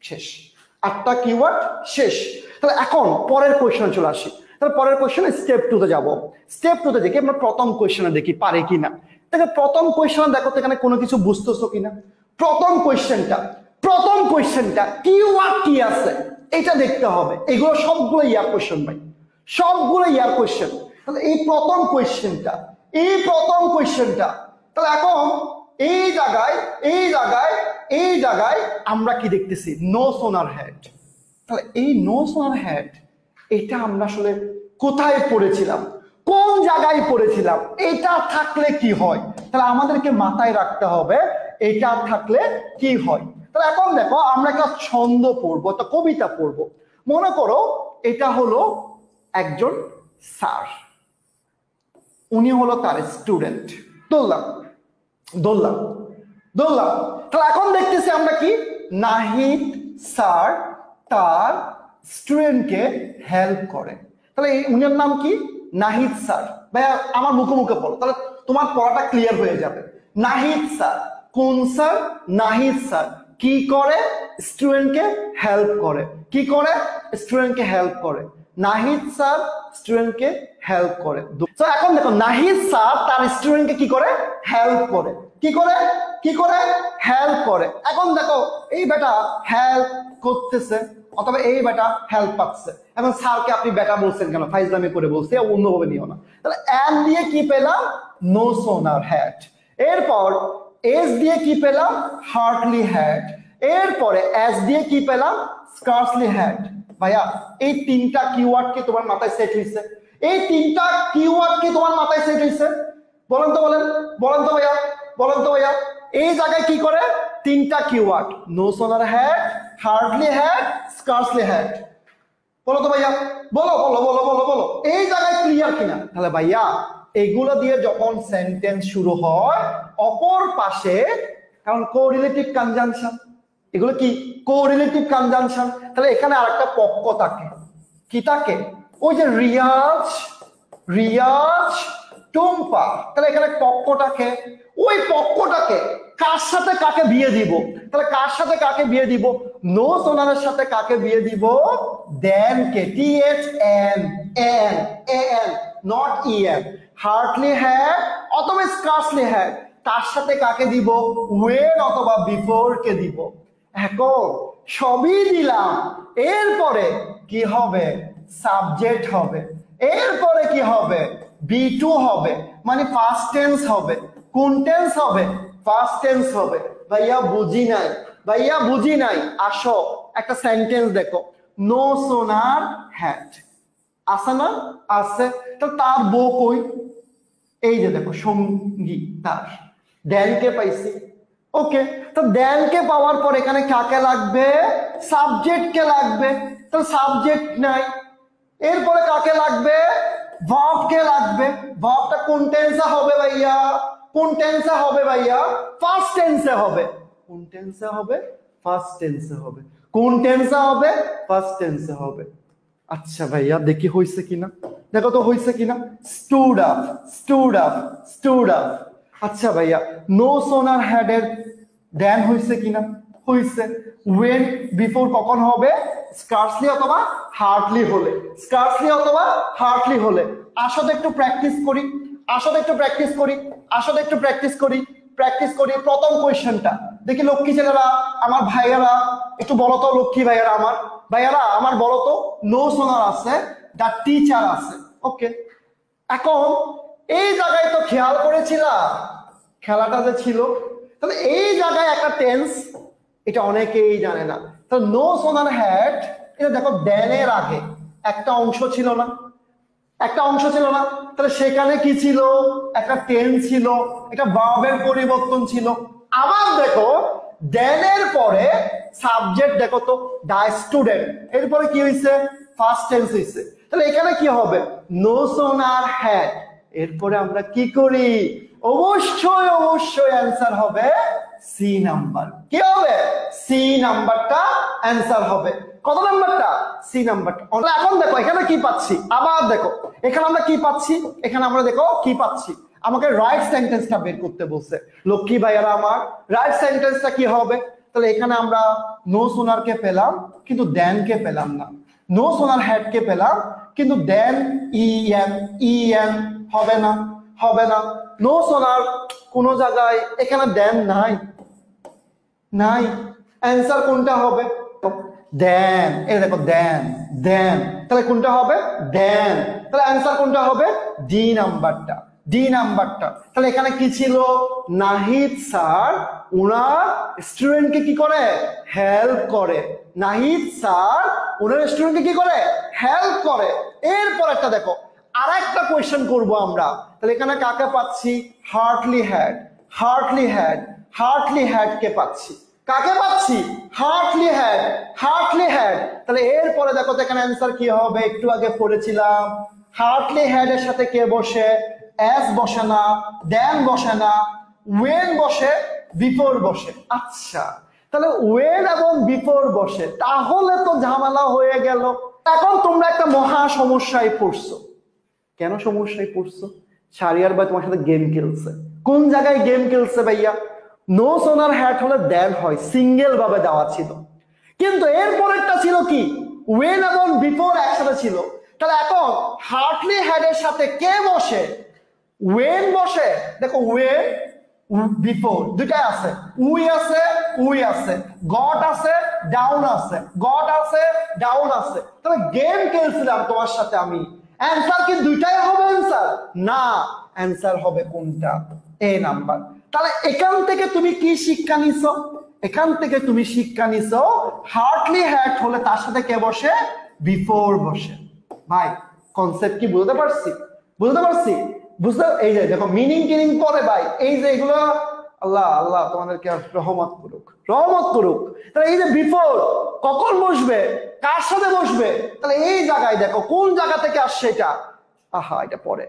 শেষ, 8টা কিওয়ার্ড শেষ। তাহলে এখন পরের কোয়েশ্চনে চলে আসি। তাহলে পরের কোয়েশ্চনে স্টেপ 2 তে যাব। স্টেপ 2 তে দেখি আমরা প্রথম কোয়েশ্চনে দেখি পারে কিনা। দেখো প্রথম কোয়েশ্চন দেখো তো এখানে কোনো কিছু বুঝতেছো কিনা। প্রথম কোয়েশ্চেনটা কিওয়ার্ড কি আছে এটা দেখতে হবে। এগুলো সবগুলো ইয়ার কোয়েশ্চেন ভাই, সবগুলো ইয়ার কোয়েশ্চেন। তাহলে এই প্রথম কোয়েশ্চেনটা তাহলে এখন এই জায়গায় আমরা কি দেখতেছি? No sooner head. তাহলে এই নো সোনার হেড এটা আমরা আসলে কোথায় পড়েছিলাম, কোন জায়গায় পড়েছিলাম, এটা থাকলে কি হয়? তাহলে আমাদেরকে মাথায় রাখতে হবে এটা থাকলে কি হয়। তাহলে এখন দেখো আমরা একটা ছন্দ পড়বো, একটা কবিতা পড়বো। মনে করো এটা হলো একজন স্যার, উনি হলো তার স্টুডেন্ট। ধরলাম। তাহলে এখন দেখতেছি আমরা কি, নাহিদ স্যার তার স্টুডেন্টকে হেল্প করে। তাহলে উনার নাম কি? নাহিদ স্যার। ভাইয়া আমার মুখে মুখে বলো, তাহলে তোমার পড়াটা ক্লিয়ার হয়ে যাবে। নাহিদ স্যার, কোন স্যার? নাহিদ স্যার কি করে? স্টুডেন্টকে হেল্প করে। কি করে? স্টুডেন্টকে হেল্প করে। নাহিদ স্যার স্টুডেন্টকে হেল্প করে। তো এখন দেখো নাহিদ স্যার তার স্টুডেন্টকে কি করে? হেল্প করে। কি করে? হেল্প করে। এখন দেখো এই বেটা হেল্প করতেছে অথবা এই বেটা হেল্প পাচ্ছে। এখন স্যারকে আপনি বেটা বলছেন কেন? ফাইজলামি করে বলছে, অন্যভাবে নিও না। তাহলে এম দিয়ে কি পেলাম? No sooner hat. এরপর এস দিয়ে কি পেলাম? Hardly hat. এরপরে এস দিয়ে কি পেলাম? Scarcely had. ভাইয়া এই 3টা কিওয়ার্ড কি তোমার মাথায় সেট হয়েছে? এই 3টা কিওয়ার্ড কি তোমার মাথায় সেট হয়েছে? বলেন তো ভাইয়া। এই জায়গায় কি করে? 3টা keyword, no sooner had, hardly had, scarcely had. বলো তো ভাইয়া, বলো এই জায়গায় ক্লিয়ার কিনা? তাহলে ভাইয়া এগুলো দিয়ে যখন সেন্টেন্স শুরু হয় অপর পাশে, কারণ কোরিলেটিভ কনজাংশন, এগুলো কি? Correlative conjunction. তাহলে এখানে আরেকটা পক্ষ থাকে, কি থাকে? ওই যে রিয়াজ টুম্পা। তাহলে এখানে পক্ষটাকে, ওই পক্ষটাকে কার সাথে কাকে বিয়ে দিব? তাহলে কার সাথে কাকে বিয়ে দিব? নো সোনারের সাথে কাকে বিয়ে দিব? দেন কে, THN not EN। Hardly had অথবা স্কার্সলি হ্যাড, তার সাথে কাকে দিব? ওয়েন অথবা বিফোর কে দিব। এখন সবই দিলাম, এরপরে কি হবে? সাবজেক্ট হবে। এরপরে কি হবে? B2 হবে, মানে ফার্স্ট টেন্স হবে। কোন টেন্স হবে? ফার্স্ট টেন্স হবে। ভাইয়া বুঝি নাই। আসো একটা সেন্টেন্স দেখো, নো সোনার হ্যাট আছে না? আছে। তো তার বউ কই? এই যে দেখো সঙ্গী তার, দেনকে পাইছি। ওকে, তো দেনকে পাওয়ার পর এখানে কাকে লাগবে? সাবজেক্টকে লাগবে। তো সাবজেক্ট নাই, এরপরে কাকে লাগবে? ভার্বকে লাগবে। ভার্বটা কোন টেন্সে হবে ভাইয়া? ফার্স্ট টেন্সে হবে। কোন টেন্সে হবে? ফার্স্ট টেন্সে হবে। আচ্ছা ভাইয়া দেখি হইছে কিনা, দেখো তো হইছে কিনা। Stood up. আচ্ছা ভাইয়া নো সোনার হ্যাডের দেন হইছে কিনা? হইছে। ওয়েন বিফোর কখন হবে? স্কার্সলি অথবা হার্ডলি হলে। আসো একটু প্র্যাকটিস করি। প্রথম কোয়েশ্চেনটা দেখি, লক্ষ্মী ছেলেরা আমার ভাইয়ারা একটু বলো তো, লক্ষ্মী ভাইয়ারা আমার বলো তো, নো সোনার আছে, দ্য টিচার আছে। ওকে, এখন এই জায়গায় তো খেয়াল করেছিলা খেলাটা যে ছিল। তাহলে এই জায়গায় একটা টেন্স, এটা অনেকেই জানে না। তো নো সোনার হ্যাট, এটা দেখো দেনের আগে একটা অংশ ছিল না? একটা অংশ ছিল না? তাহলে সেখানে কি ছিল? একটা টেন্স ছিল, একটা ভার্বের পরিবর্তন ছিল। আবার দেখো দেনের পরে সাবজেক্ট দেখো তো, দা স্টুডেন্ট, এরপরে কি হয়েছে? ফার্স্ট টেন্স হয়েছে। তাহলে এখানে কি হবে? No sooner had. এরপরে আমরা কি করি? অবশ্যই অবশ্যই অ্যান্সার হবে সি নাম্বার। কি হবে? সি নাম্বারটা অ্যান্সার হবে। কত নাম্বারটা? সি নাম্বারটা। এখন দেখো এখানে কি পাচ্ছি, আবার দেখো এখানে আমরা কি পাচ্ছি, এখানে আমরা দেখো কি পাচ্ছি, আমাকে রাইট সেন্টেন্সটা বের করতে বলছে। লক্ষ্মী ভাইয়ারা আমার, রাইট সেন্টেন্সটা কি হবে? তাহলে এখানে আমরা নো সোনারকে পেলাম কিন্তু দেন কে পেলাম না, নো সোনার হ্যাড কে পেলাম কিন্তু দেন ইএন হবে না, হবে না। নো সোনার কোন জায়গায় এখানে দেন নাই, নাই। অ্যান্সার কোনটা হবে? দেন। এই দেখো দেন, দেন, তাহলে কোনটা হবে? দেন। তাহলে অ্যান্সার কোনটা হবে? ডি নাম্বারটা, ডি নাম্বারটা। তাহলে এখানে কি ছিল? নাহিদ স্যার ওনার স্টুডেন্টকে কি করে? হেল্প করে। নাহিদ স্যার ওনার স্টুডেন্টকে কি করে? হেল্প করে। এরপর একটা দেখো আরেকটা কোয়েশ্চেন করব আমরা। তাহলে এখানে কাকে পাচ্ছি? Hardly had, hardly had, hardly had কে পাচ্ছি? কাকে পাচ্ছি? Hardly had, hardly had. তাহলে এরপরে দেখো তো এখানে অ্যান্সার কি হবে? একটু আগে পড়েছিলাম হার্টলি হ্যাড এর সাথে কে বসে? এস বসে না, দেন বসে না, ওয়েন বসে, বিফোর বসে। আচ্ছা, তাহলে ওয়েন এবং বিফোর বসে, তাহলে তো ঝামেলা হয়ে গেল। এখন তোমরা একটা মহা সমস্যায় পড়ছো। কেন সমস্যায় পড়ছো? শারিয়ার ভাই তোমার সাথে গেম খেলছে। কোন জায়গায় গেম খেলছে ভাইয়া? নো সোনার হ্যাট হলে দেন হয়, সিঙ্গেল ভাবে দেওয়া ছিল, কিন্তু এরপরেরটা ছিল কি? ওয়েন এবং বিফোর একসাথে ছিল। তাহলে এখন হার্টলি হ্যাড এর সাথে কে বসে? ওয়েন বসে। দেখো ওয়েন বিফোর দুটাই আছে, উই আছে, উই আছে, গট আছে, ডাউন আছে, গট আছে, ডাউন আছে। তাহলে গেম খেলছিলাম তোমার সাথে আমি। অ্যান্সার কি দুইটাই হবে অ্যান্সার? না, অ্যান্সার হবে কোনটা? এ নাম্বার। তাহলে এখান থেকে তুমি কি শিক্ষা নিছো? এখান থেকে তুমি শিক্ষা নিছো হার্টলি হ্যাড হলে তার সাথে কে বসে? বিফোর বসে। ভাই কনসেপ্ট কি বুঝতে পারছি? বুঝতে পারছি? বুঝতে, এই যে দেখো মিনিং টিনিং পরে ভাই, এই যে এগুলো আল্লাহ আল্লাহ তোমাদেরকে রহমত করুক, রহমত করুক। তাহলে এই যে বিফোর কখন বসবে, কার সাথে বসবে? তাহলে এই জায়গায় দেখো কোন জায়গা থেকে আসছে এটা। আহা, এটা পরে।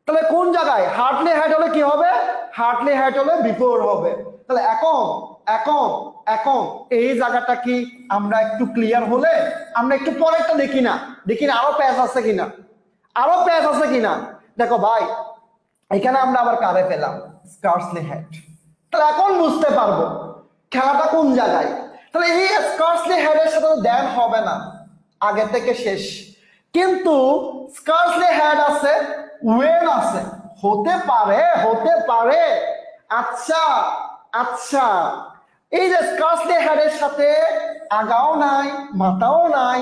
তাহলে কোন জায়গায়? হার্টলি হ্যাড হলে কি হবে? হার্টলি হ্যাড হলে বিফোর হবে। তাহলে এখন এখন এখন এই জায়গাটা কি আমরা একটু ক্লিয়ার হলে আমরা একটু পরেরটা দেখি না, দেখি না আরো প্যাচ আছে কিনা, আরো প্যাচ আছে কিনা। দেখো ভাই এখানে আমরা আবার কারে পেলাম? Scarcely had. তাহলে এখন বুঝতে পারবো খেলাটা কোন জায়গায়। তাহলে এই স্কার্সলি হ্যাড এর সাথে দেন হবে না, আগে থেকে শেষ। কিন্তু স্কার্সলি হ্যাড আছে, ওয়েন আছে, হতে পারে, হতে পারে। আচ্ছা আচ্ছা, এই যে স্কার্সলি হ্যাড এর সাথে আগাও নাই, মাথাও নাই,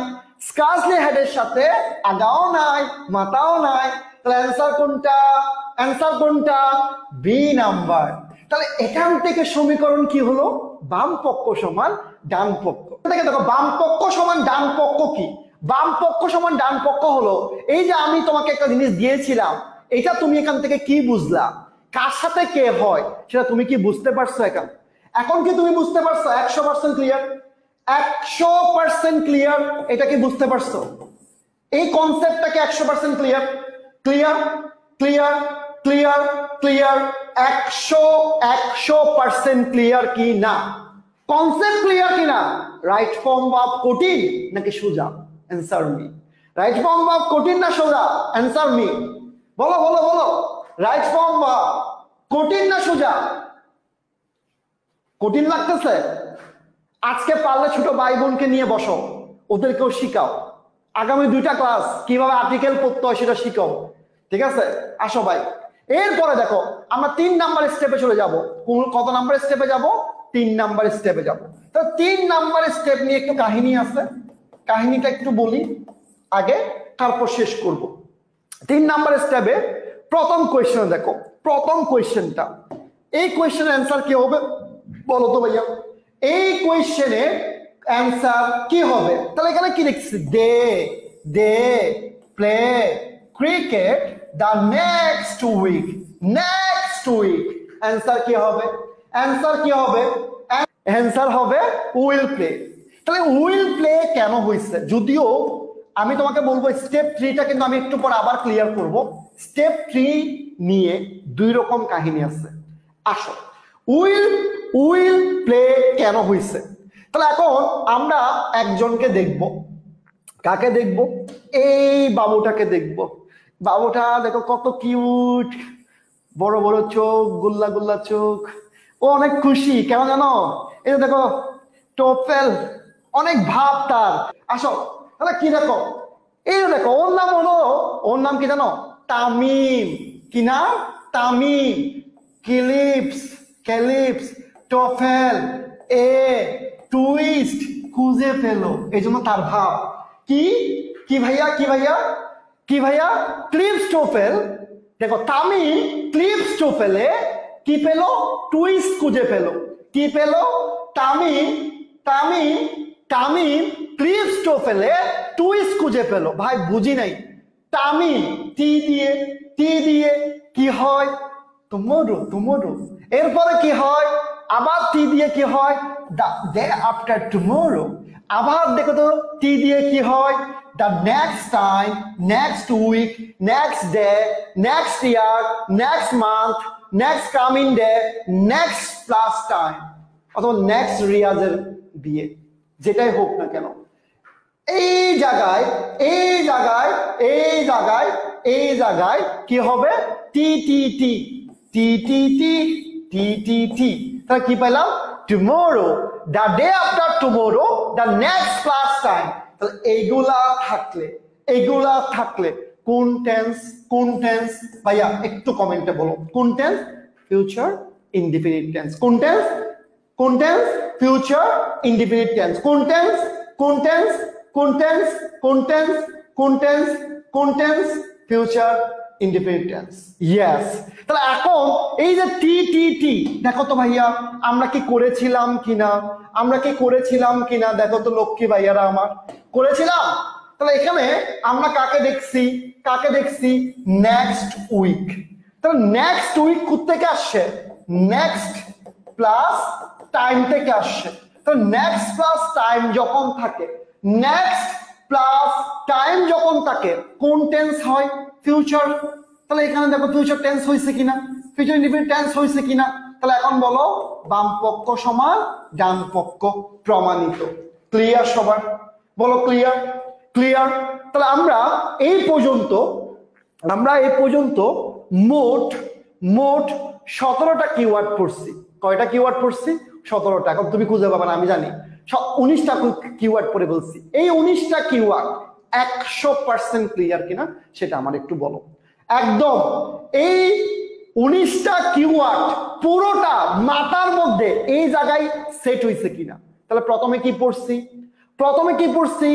স্কার্সলি হেড এর সাথে আগাও নাই, মাথাও নাই। তাহলে অ্যান্সার কোনটা? অ্যান্সার কোনটা? B number. তাহলে এখান থেকে সমীকরণ কি হলো? বাম পক্ষ সমান ডান পক্ষ। দেখো বাম পক্ষ সমান ডান পক্ষ কি? বাম পক্ষ সমান ডান পক্ষ হলো এই যে আমি তোমাকে একটা জিনিস দিয়েছিলাম, এটা তুমি এখান থেকে কি বুঝলা? কার সাথে কে হয় সেটা তুমি কি বুঝতে পারছো? এখন এখন কি তুমি বুঝতে পারছো? 100% ক্লিয়ার, 100% ক্লিয়ার। এটা কি বুঝতে পারছো? এই কনসেপ্টটাকে 100% clear, clear, clear, clear, clear, 100% clear কি না? কনসেপ্ট ক্লিয়ার কি না? রাইট ফর্ম ভার্ব কঠিন নাকি সোজা? Answer me. Right form verb কঠিন না সোজা? Answer me. বলো বলো বলো, রাইট ফর্ম ভার্ব কঠিন না সোজা? কঠিন লাগতেছে? আজকে পারলে ছোট ভাই বোনকে নিয়ে বসো, ওদেরকেও শিখাও। আগামী 2টা ক্লাস কিভাবে আর্টিকেল পড়তে হয় সেটা শিখাও, ঠিক আছে? আসো ভাই। এরপরে দেখো আমরা 3 নাম্বার স্টেপে চলে যাব। কত নাম্বার স্টেপে যাব? 3 নাম্বার স্টেপে যাব। তো 3 নাম্বার স্টেপ নিয়ে একটু কাহিনী আছে, কাহিনীটা একটু বলি আগে, তারপর শেষ করব। 3 নাম্বার স্টেপে প্রথম কোয়েশ্চেন দেখো, প্রথম কোয়েশ্চেনটা, এই কোয়েশ্চেনের অ্যান্সার কি হবে বলো তো ভাইয়া? এই কোয়েশ্চেনে অ্যান্সার কি হবে? তাহলে এখানে কি লিখছি? They, they, play, cricket the next week, next week. Answer কি হবে? অ্যান্সার কি হবে? অ্যান্সার হবে উইল প্লে। তাহলে উইল প্লে কেন হয়েছে, যদিও আমি তোমাকে বলবো স্টেপ 3টা কিন্তু আমি একটু পর আবার ক্লিয়ার করব। স্টেপ 3 নিয়ে দুই রকম কাহিনী আছে। আসো, উইল প্লে কেন হয়েছে? তাহলে এখন আমরা একজনকে দেখব। কাকে দেখব? এই বাবুটাকে দেখব। বাবুটা দেখো কত কিউট, বড় বড় চোখ, গুল্লা গুল্লা চোখ। ও অনেক খুশি, কেন জানো? এই দেখো টোফেল, অনেক ভাব তার। আসো, তাহলে কি দেখো, এই দেখো ওর নাম হলো, ওর নাম কি জানো? তামিম। কি নাম? তামিম। ক্যালিপস, টোফেল, এ টুইস্ট, খুঁজে পেলো, এই জন্য তার ভাব। কি ভাইয়া, কি ভাইয়া, কি ভাইয়া? Clips TOEFL. দেখো তামিম ক্লিপস টোফেলে কি পেলো? টুইস্ট খুঁজে পেলো। কি পেলো? তামিম ক্লিপস টোফেলে টুইস্ট খুঁজে পেলো। ভাই বুঝি নাই। তামিম টি দিয়ে কি হয়? টুমোরো। এরপরে কি হয়? আবার টি দিয়ে কি হয়? Day after tomorrow. আবার দেখো তো টি দিয়ে কি হয়? The next time, next week, next day, next year, next month, next coming day, next plus time, অথবা নেক্সট রিয়াজের বিয়ে, যেটাই হোক না কেন। এই জায়গায় কি হবে? টি। তাহলে কি পেলাম? Tomorrow, the day after tomorrow, the next class time. তাহলে এইগুলা থাকলে কোন টেন্স ভাইয়া একটু কমেন্টে বলো। কোন টেন্স? Future indefinite tense. কোন টেন্স? Future indefinite tense. কোন tense? Future indefinite tense. Yes. তাহলে এখন এই যে টি দেখো তো ভাইয়া আমরা কি করেছিলাম কিনা দেখো তো লক্ষ্মী ভাইয়ারা আমার, করেছিলাম। তাহলে এখানে আমরা কাকে দেখছি? Next week. তাহলে নেক্সট উইক কোত্থেকে আসছে? নেক্সট প্লাস টাইম থেকে আসছে। তাহলে নেক্সট প্লাস টাইম যখন থাকে কোন টেন্স হয়? ফিউচার। তাহলে এখানে দেখো ফিউচার টেন্স হয়েছে কিনা, ফিউচার ইনডিফিনিট টেন্স হয়েছে কিনা। তাহলে এখন বলো বাম পক্ষ সমান ডান পক্ষ প্রমাণিত। ক্লিয়ার সবার? বলো ক্লিয়ার। তাহলে আমরা এই পর্যন্ত মোট 17টা কিওয়ার্ড পড়ছি। কয়টা কিওয়ার্ড পড়ছি? 17টা। এখন তুমি খুঁজে পাবে না আমি জানি। 19টা কিওয়ার্ড পড়ে বলছি। এই 19টা কিওয়ার্ড 100% ক্লিয়ার কিনা সেটা আমার একটু বলো। একদম এই 19টা কিওয়ার্ড পুরোটা মাথার মধ্যে এই জায়গায় সেট হয়েছে কিনা। তাহলে প্রথমে কি পড়ছি?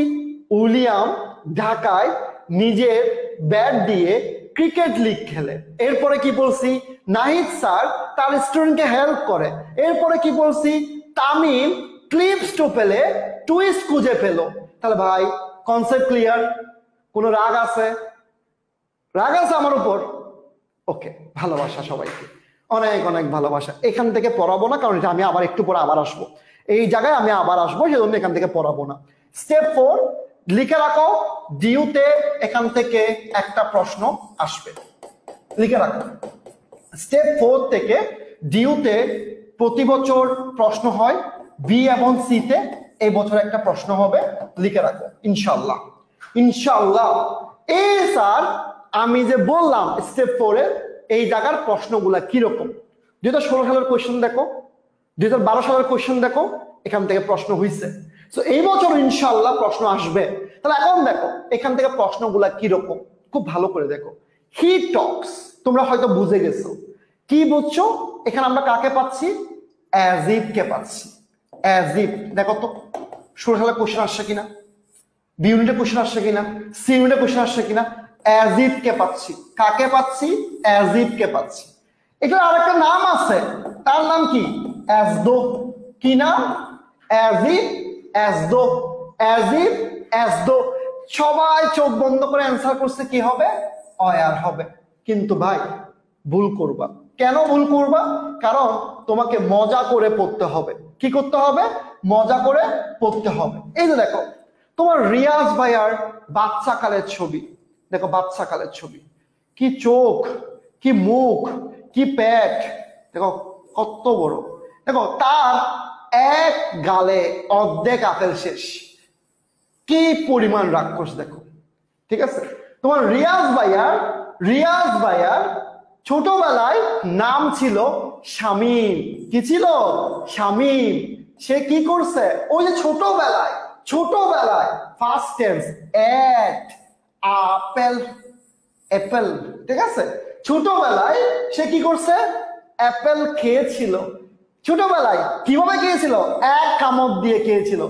উইলিয়াম ঢাকায় নিজের ব্যাট দিয়ে ক্রিকেট লিগ খেলে। এরপরে কি বলছি? নাহিদ স্যার তার স্টুডেন্টকে হেল্প করে। এরপরে কি বলছি? তামিম ক্লিপস টোফেলে টুইস্ট খুঁজে পেল। তাহলে ভাই কনসেপ্ট ক্লিয়ার? কোনো রাগ আছে আমার উপর? ওকে, ভালোবাসা সবাইকে, অনেক ভালোবাসা। এখান থেকে পড়াবো না, কারণ এটা আমি আবার একটু পরে আবার আসবো। এই জায়গায় আমি আবার আসবো, সেজন্য এখান থেকে পড়াবো না। স্টেপ 4 লিখে রাখো। ডিউতে এখান থেকে একটা প্রশ্ন আসবে, লিখে রাখো। স্টেপ 4 থেকে ডিউতে প্রতি বছর প্রশ্ন হয়, বি এবং সিতে এই বছর একটা প্রশ্ন হবে, লিখে রাখো ইনশাল্লাহ। এই স্যার আমি যে বললাম স্টেপ 4 এই জায়গার প্রশ্নগুলা কিরকম, 2016 সালের কোয়েশ্চেন দেখো, 2012 সালের কোয়েশ্চেন দেখো, এখান থেকে প্রশ্ন হয়েছে। তো এই বছর ইনশাল্লাহ প্রশ্ন আসবে। তাহলে এখন দেখো এখান থেকে প্রশ্নগুলা কিরকম, খুব ভালো করে দেখো। হি টক্স, তোমরা হয়তো বুঝে গেছো। কি বুঝছো? এখানে আমরা কাকে পাচ্ছি? অ্যাজ ইফ কে পাচ্ছি। অ্যাজ ইফ দেখো তো 16 সালের কোয়েশ্চেন আসছে কিনা, বি ইউনিটে কোয়েশ্চেন আসছে কিনা, সি ইউনিটে কোয়েশ্চেন আসছে কিনা। অ্যাজ ইফ কে পাচ্ছি। কাকে পাচ্ছি? অ্যাজ ইফ কে পাচ্ছি। এটার আরেকটা নাম আছে, তার নাম কি? As though. কি নাম? As if, as though, as if, as though. সবাই চোখ বন্ধ করে অ্যান্সার করছে, কি হবে? ওয়ার হবে। কিন্তু ভাই ভুল করবা। কেন ভুল করবা? কারণ তোমাকে মজা করে পড়তে হবে। কি করতে হবে? মজা করে পড়তে হবে। এই যে দেখো তোমার রিয়াজ ভাইয়ার বাচ্চাকালের ছবি, দেখো বাচ্চাকালের ছবি, কি চোখ, কি মুখ, কি পেট, দেখো কত বড়। দেখো তার এক গালে অর্ধেক আপেল শেষ, কি পরিমাণ রাক্ষস দেখো। ঠিক আছে, তোমার রিয়াজ ভাইয়ার ছোটবেলায় নাম ছিল শামীম। কি ছিল? শামীম। সে কি করছে? ওই যে ছোটবেলায় ফার্স্ট টেন্স এট আপেল, অ্যাপেল। ঠিক আছে, ছোটবেলায় সে কি করছে? অ্যাপেল খেয়েছিল। ছোটবেলায় কিভাবে খেয়েছিল? এক কামড় দিয়ে খেয়েছিল।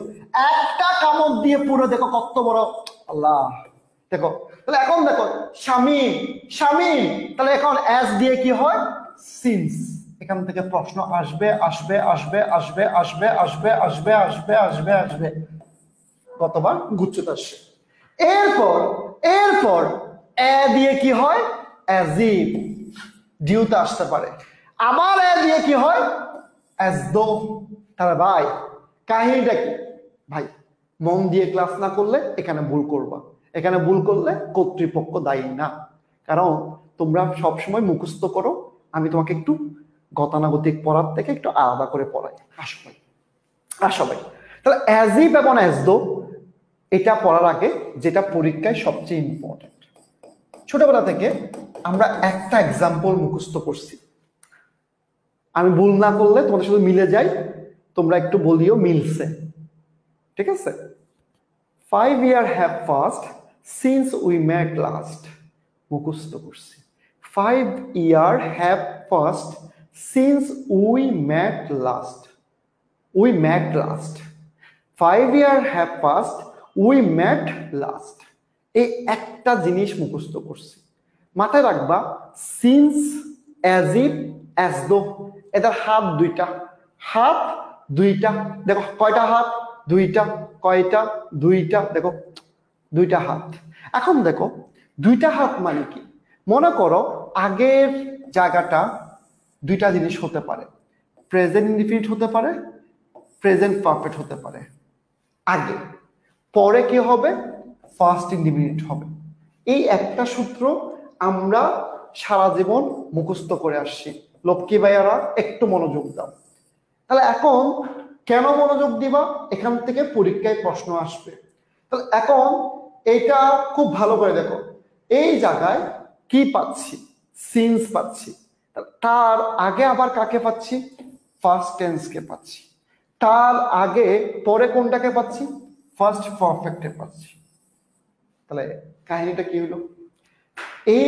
একটা কামড় দিয়ে পুরো দেখো কত বড়, আল্লাহ। দেখো তাহলে এখন দেখো শামীম, তাহলে এখন এস দিয়ে কি হয়? সিন্স। এখান থেকে প্রশ্ন আসবে। কতবার গুচ্ছতে আসছে। এরপর এ দিয়ে কি হয়? অ্যাজিভ, ডিউতে আসতে পারে। আবার এ দিয়ে কি হয়? As though. তাহলে ভাই কাহিনীটা কি? ভাই মন দিয়ে ক্লাস না করলে এখানে ভুল করবা। এখানে ভুল করলে কর্তৃপক্ষ দায়ী না, কারণ তোমরা সবসময় মুখস্থ করো। আমি তোমাকে একটু গতানুগতিক পড়ার থেকে একটু আলাদা করে পড়াই। আসো ভাই তাহলে অ্যাজ ইফ এবং অ্যাজ দো এটা পড়ার আগে যেটা পরীক্ষায় সবচেয়ে ইম্পর্টেন্ট, ছোটবেলা থেকে আমরা একটা এক্সাম্পল মুখস্থ করছি। আমি ভুল না করলে তোমাদের সাথে মিলে যাই, তোমরা একটু বলিও মিলছে। ঠিক আছে, 5 years have passed since we met last। মুখস্থ করছি। 5 years have passed since we met last। 5 years have passed we met last। এই একটা জিনিস মুখস্থ করছি। মাথায় রাখবা since, as if, as though, এদের হাত দুইটা। দেখো কয়টা হাত? দুইটা। কয়টা? দুইটা। দেখো দুইটা হাত। এখন দেখো দুইটা হাত মানে কি? মনে করো আগের জায়গাটা দুইটা জিনিস হতে পারে, প্রেজেন্ট ইনডিফিনিট হতে পারে, প্রেজেন্ট পারফেক্ট হতে পারে। আগে, পরে কি হবে? ফার্স্ট ইনডিফিনিট হবে। এই একটা সূত্র আমরা সারা জীবন মুখস্থ করে আসছি। লক্ষ্মী ভাইয়ারা একটু মনোযোগ দাও। তাহলে এখন কেন মনোযোগ দিবা? এখান থেকে পরীক্ষায় প্রশ্ন আসবে। তাহলে এখন এটা খুব ভালো করে দেখো, এই জায়গায় কি পাচ্ছি? সিন্স পাচ্ছি। তার আগে আবার কাকে পাচ্ছি? ফার্স্ট টেন্সকে পাচ্ছি। তার আগে পরে কোনটাকে পাচ্ছি? ফার্স্ট পারফেক্টে পাচ্ছি। তাহলে কাহিনীটা কি হলো? এই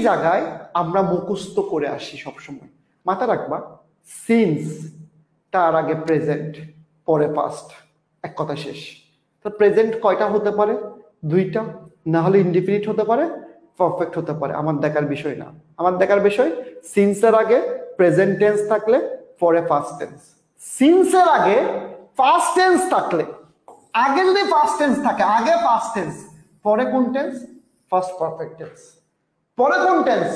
জায়গায় আমরা মুখস্থ করে আসি সবসময়। মাথা রাখবা সিন্স, তার আগে প্রেজেন্ট, পরে পাস্ট, এক কথা শেষ। তো প্রেজেন্ট কয়টা হতে পারে? দুইটা। না হলে ইনডিফিনিট হতে পারে, পারফেক্ট হতে পারে। আমার দেখার বিষয় না। আমার দেখার বিষয় সিন্সের আগে প্রেজেন্ট টেন্স থাকলে পরে পাস্ট টেন্স। সিন্সের আগে পাস্ট টেন্স থাকলে, আগে যদি পাস্ট টেন্স থাকে আগে পাস্ট টেন্স, পরে কোন টেন্স? First perfect tense. পরে কোন টেন্স?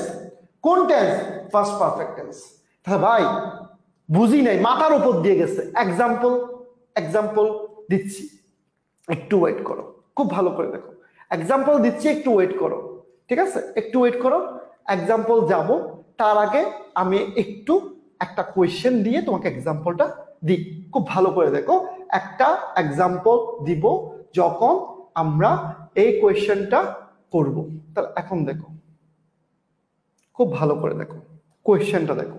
First perfect tense. তাহলে ভাই বুঝি নাই, মাথার উপর দিয়ে গেছে। এক্সাম্পল দিচ্ছি, একটু ওয়েট করো। খুব ভালো করে দেখো, এক্সাম্পল দিচ্ছি, একটু ওয়েট করো। ঠিক আছে, একটু ওয়েট করো। এক্সাম্পল যাব, তার আগে আমি একটু একটা কোয়েশ্চেন দিয়ে তোমাকে এক্সাম্পলটা দিই। খুব ভালো করে দেখো, একটা এক্সাম্পল দিব যখন আমরা এই কোয়েশ্চেনটা করব। তাহলে এখন দেখো, খুব ভালো করে দেখো কোয়েশ্চেনটা, দেখো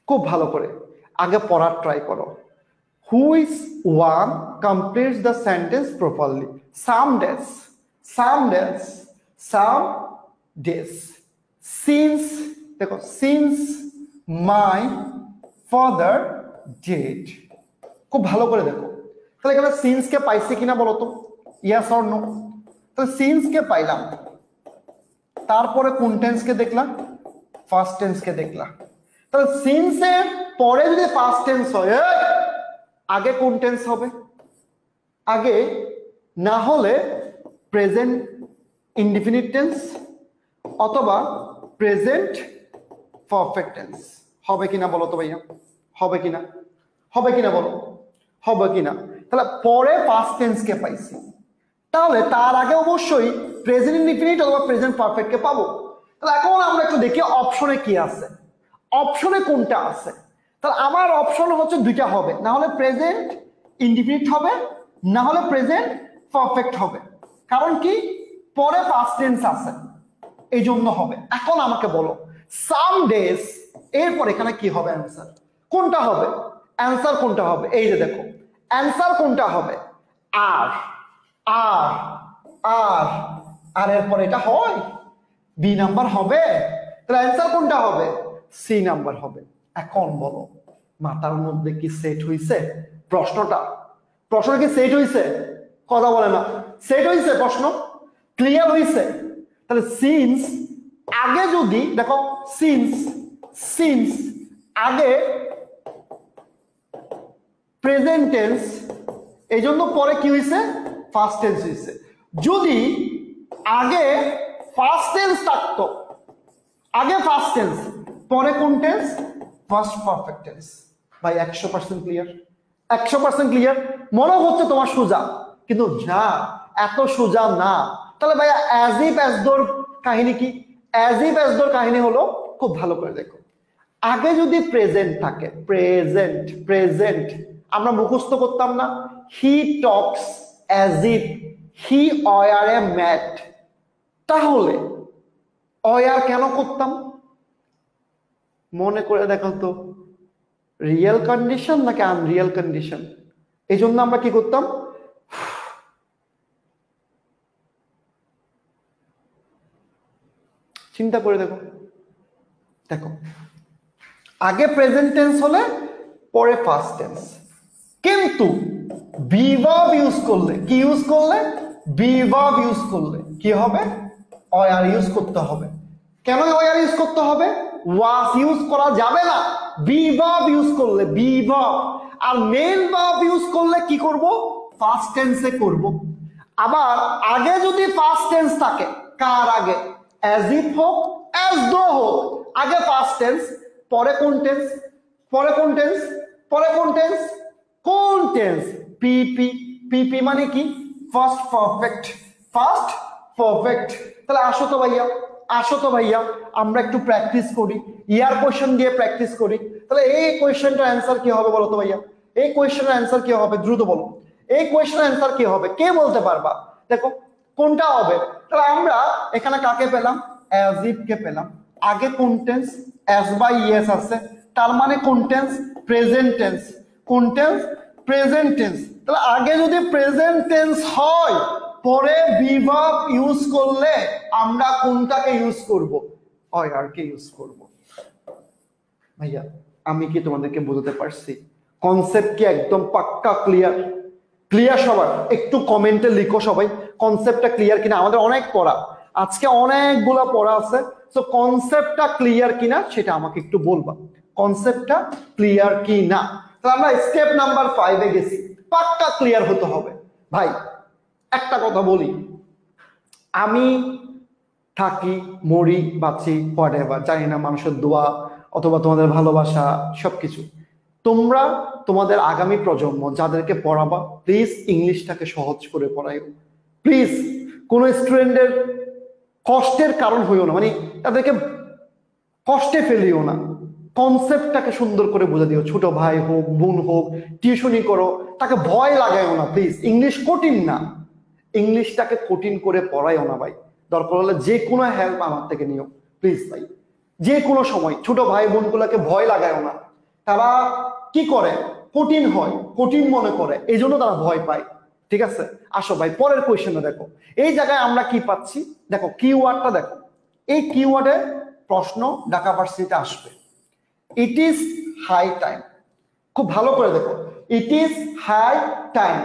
খুব ভালো করে। আগে পড়ার ট্রাই করো। Which one completes the sentence properly? Some days. Since my father did। খুব ভালো করে দেখো। তাহলে এখানে সিন্স কে পাইছি কিনা বলো তো? Yes or no? তাহলে সিন্স কে পাইলাম, তারপরে কোন টেন্স কে দেখলাম? ফার্স্ট টেন্স কে দেখলাম। তাহলে সিন্স এর পরে যদি ফার্স্ট টেন্স হয়, আগে কোন টেন্স হবে? আগে না হলে প্রেজেন্ট ইনডিফিনিট টেন্স, অথবা প্রেজেন্ট পারফেক্ট টেন্স। হবে কিনা বলো তো ভাইয়া, হবে কিনা, হবে কিনা বলো, হবে কিনা? তাহলে পরে পাস্ট টেন্সকে পাইছি, তাহলে তার আগে অবশ্যই প্রেজেন্ট ইনডিফিনিট অথবা প্রেজেন্ট পারফেক্টকে পাবো। তাহলে এখন আমরা একটু দেখি অপশনে কি আছে, অপশনে কোনটা আছে। তাহলে আমার অপশন হচ্ছে দুইটা হবে, না হলে প্রেজেন্ট ইনডিফিনিট হবে, না হলে প্রেজেন্ট পারফেক্ট হবে। কারণ কি, পরে পাস্ট টেন্স আছে, এই জন্য হবে। এখন আমাকে বলো সাম ডেজ, এরপর এখানে কি হবে অ্যান্সার, কোনটা হবে অ্যান্সার, কোনটা হবে? এই যে দেখো অ্যান্সার কোনটা হবে, আর আর আর আর এরপর এটা হয় বি নাম্বার হবে, তাহলে অ্যান্সার কোনটা হবে, সি নাম্বার হবে। এখন বলো মাথার মধ্যে কি সেট হইছে প্রশ্নটা, প্রশ্ন কি সেট হইছে? কথা বলে না, সেট হইছে, প্রশ্ন ক্লিয়ার হইছে? তাহলে সিন্স আগে যদি দেখো, সিন্স সিন্স আগে প্রেজেন্ট টেন্স, এই জন্য পরে কি হইছে, ফার্স্ট টেন্স হইছে। যদি আগে ফার্স্ট টেন্স থাকতো, আগে ফার্স্ট টেন্স পরে কোন টেন্স, ফার্স্ট পারফেক্ট টেন্স। ভাই 100% ক্লিয়ার, 100% ক্লিয়ার। মনে হচ্ছে তোমার সোজা, কিন্তু না, এত সোজা না। তাহলে ভাইয়া অ্যাজ ইফ অ্যাজ দোর কাহিনী কি, অ্যাজ ইফ অ্যাজ দোর কাহিনী হলো, খুব ভালো করে দেখো, আগে যদি প্রেজেন্ট থাকে, প্রেজেন্ট প্রেজেন্ট আমরা মুখস্থ করতাম না, he talks as if he were a mat, তাহলে ওয়ার কেন করতাম মনে করে দেখো তো, রিয়েল কন্ডিশন নাকি আনরিয়েল কন্ডিশন? এই জন্য আমরা কি করতাম, চিন্তা করে দেখো, দেখো আগে প্রেজেন্ট টেন্স হলে পরে ফার্স্ট টেন্স, কিন্তু বি ভার্ব ইউজ করলে, কি ইউজ করলে, বি ভার্ব ইউজ করলে কি হবে, ওয়ার ইউজ করতে হবে। কেন ওয়ার ইউজ করতে হবে, ওয়াজ ইউজ করা যাবে না, বি ভার্ব ইউজ করলে, বি ভার্ব। আর মেইন ভার্ব ইউজ করলে কি করব, ফার্স্ট টেন্সে করব। আবার আগে যদি ফার্স্ট টেন্স থাকে, কার আগে, অ্যাজ ইফ হোক অ্যাজ দো হোক, আগে ফার্স্ট টেন্স, পরে কোন টেন্স, পরে কোন টেন্স, পরে কোন টেন্স, কোন টেন্স, পিপি। পিপি মানে কি, ফার্স্ট পারফেক্ট, ফার্স্ট পারফেক্ট। তাহলে আসো তো ভাইয়া, আসো তো ভাইয়া আমরা একটু প্র্যাকটিস করি, ইয়ার কোয়েশ্চেন দিয়ে প্র্যাকটিস করি। তাহলে এই কোয়েশ্চেনটার অ্যান্সার কি হবে বলো তো ভাইয়া, এই কোয়েশ্চেনের অ্যান্সার কি হবে, দ্রুত বলো, এই কোয়েশ্চেনের অ্যান্সার কি হবে, কে বলতে পারবা? দেখো কোনটা হবে। তাহলে আমরা এখানে কাকে পেলাম, অ্যাজ ইফ কে পেলাম, আগে কোন টেন্স, অ্যাজ বাই ইয়েস আছে, তার মানে কোন টেন্স, প্রেজেন্ট টেন্স, কোন টেন্স, প্রেজেন্ট টেন্স। তাহলে আগে যদি প্রেজেন্ট টেন্স হয়, পরে বি ভার্ব ইউজ করলে আমরা কোনটাকে ইউজ করব, ওয়ার কে ইউজ করব। ভাইয়া আমি কি তোমাদেরকে বোঝাতে পারছি, কনসেপ্ট কি একদম পাক্কা ক্লিয়ার? ক্লিয়ার সবার? একটু কমেন্টে লিখো সবাই কনসেপ্টটা ক্লিয়ার কিনা। আমাদের অনেক পড়া, আজকে অনেকগুলা পড়া আছে, সো কনসেপ্টটা ক্লিয়ার কিনা সেটা আমাকে একটু বলবা, কনসেপ্টটা ক্লিয়ার কি না। তাহলে আমরা স্টেপ নাম্বার 5 এ গেছি, পাক্কা ক্লিয়ার হতে হবে। ভাই একটা কথা বলি, আমি থাকি, মরি, বাঁচি, হোয়াটএভার, জানি না, মানুষের দোয়া অথবা তোমাদের ভালোবাসা সবকিছু, তোমরা তোমাদের আগামী প্রজন্ম যাদেরকে পড়াবা, প্লিজ ইংলিশটাকে সহজ করে পড়াইও। প্লিজ কোনো স্টুডেন্টের কষ্টের কারণ হইও না, মানে তাদেরকে কষ্টে ফেলিও না, কনসেপ্টটাকে সুন্দর করে বুঝে দিও। ছোট ভাই হোক, বোন হোক, টিউশনি করো, তাকে ভয় লাগাইও না প্লিজ। ইংলিশ কঠিন না, ইংলিশটাকে কঠিন করে পড়াইও না ভাই। দরকার হলে যে কোনো হেল্প আমার থেকে নিও প্লিজ ভাই, যে কোনো সময়। ছোট ভাই বোনগুলোকে ভয় লাগাইও না, তারা কি করে, কঠিন হয়, কঠিন মনে করে, এই জন্য তারা ভয় পায়। ঠিক আছে, আসো ভাই পরের কোয়েশ্চেনে দেখো, এই জায়গায় আমরা কি পাচ্ছি, দেখো কিওয়ার্ডটা দেখো, এই কিওয়ার্ডে প্রশ্ন ঢাকা ভার্সিটিতে আসবে। ইট ইজ হাই টাইম, খুব ভালো করে দেখো, it is high time,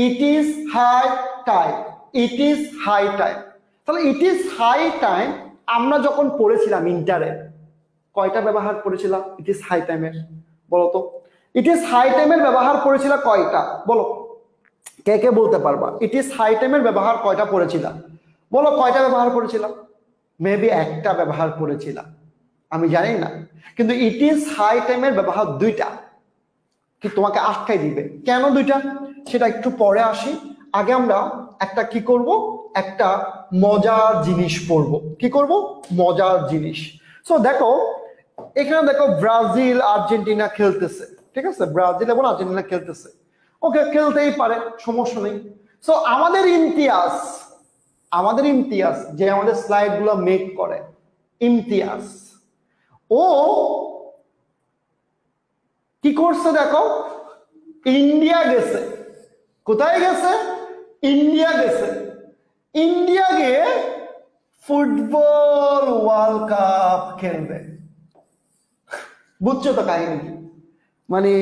it is high time, it is high time. তাহলে ইট ইজ হাই টাইম আমরা যখন পড়েছিলাম ইন্টারে, কয়টা ব্যবহার করেছিলাম ইট ইজ হাই টাইমের, বলো তো? ইট ইজ হাই টাইমের ব্যবহার করেছিল কয়টা, বলো, কে কে বলতে পারবা? ইট ইজ হাই টাইমের ব্যবহার কয়টা পড়েছিলাম, বলো কয়টা ব্যবহার করেছিলাম? মেবি একটা ব্যবহার করেছিলাম, আমি জানি না, কিন্তু ইট ইজ হাই টাইমের ব্যবহার দুইটা, কি তোমাকে আটকাই দিবে। কেন দুইটা সেটা একটু পরে আসি, আগে আমরা একটা কি করব, একটা মজার জিনিস পড়বো। কি করব? মজার জিনিস। সো দেখো এখানে দেখো ব্রাজিল আর্জেন্টিনা খেলতেছে, ঠিক আছে, ব্রাজিল এবং আর্জেন্টিনা খেলতেছে, ওকে খেলতেই পারে, সমস্যা নেই। সো আমাদের ইমতিয়াজ যে আমাদের স্লাইড গুলো মেক করে, ইমতিয়াজ ও কি করছে দেখো, ইন্ডিয়া গেছে। কোথায় গেছে? ইন্ডিয়া গেছে। ইন্ডিয়া গিয়ে ফুটবল ওয়ার্ল্ড কাপ খেলবে। বুঝছো তো কাহিনী কি? মানে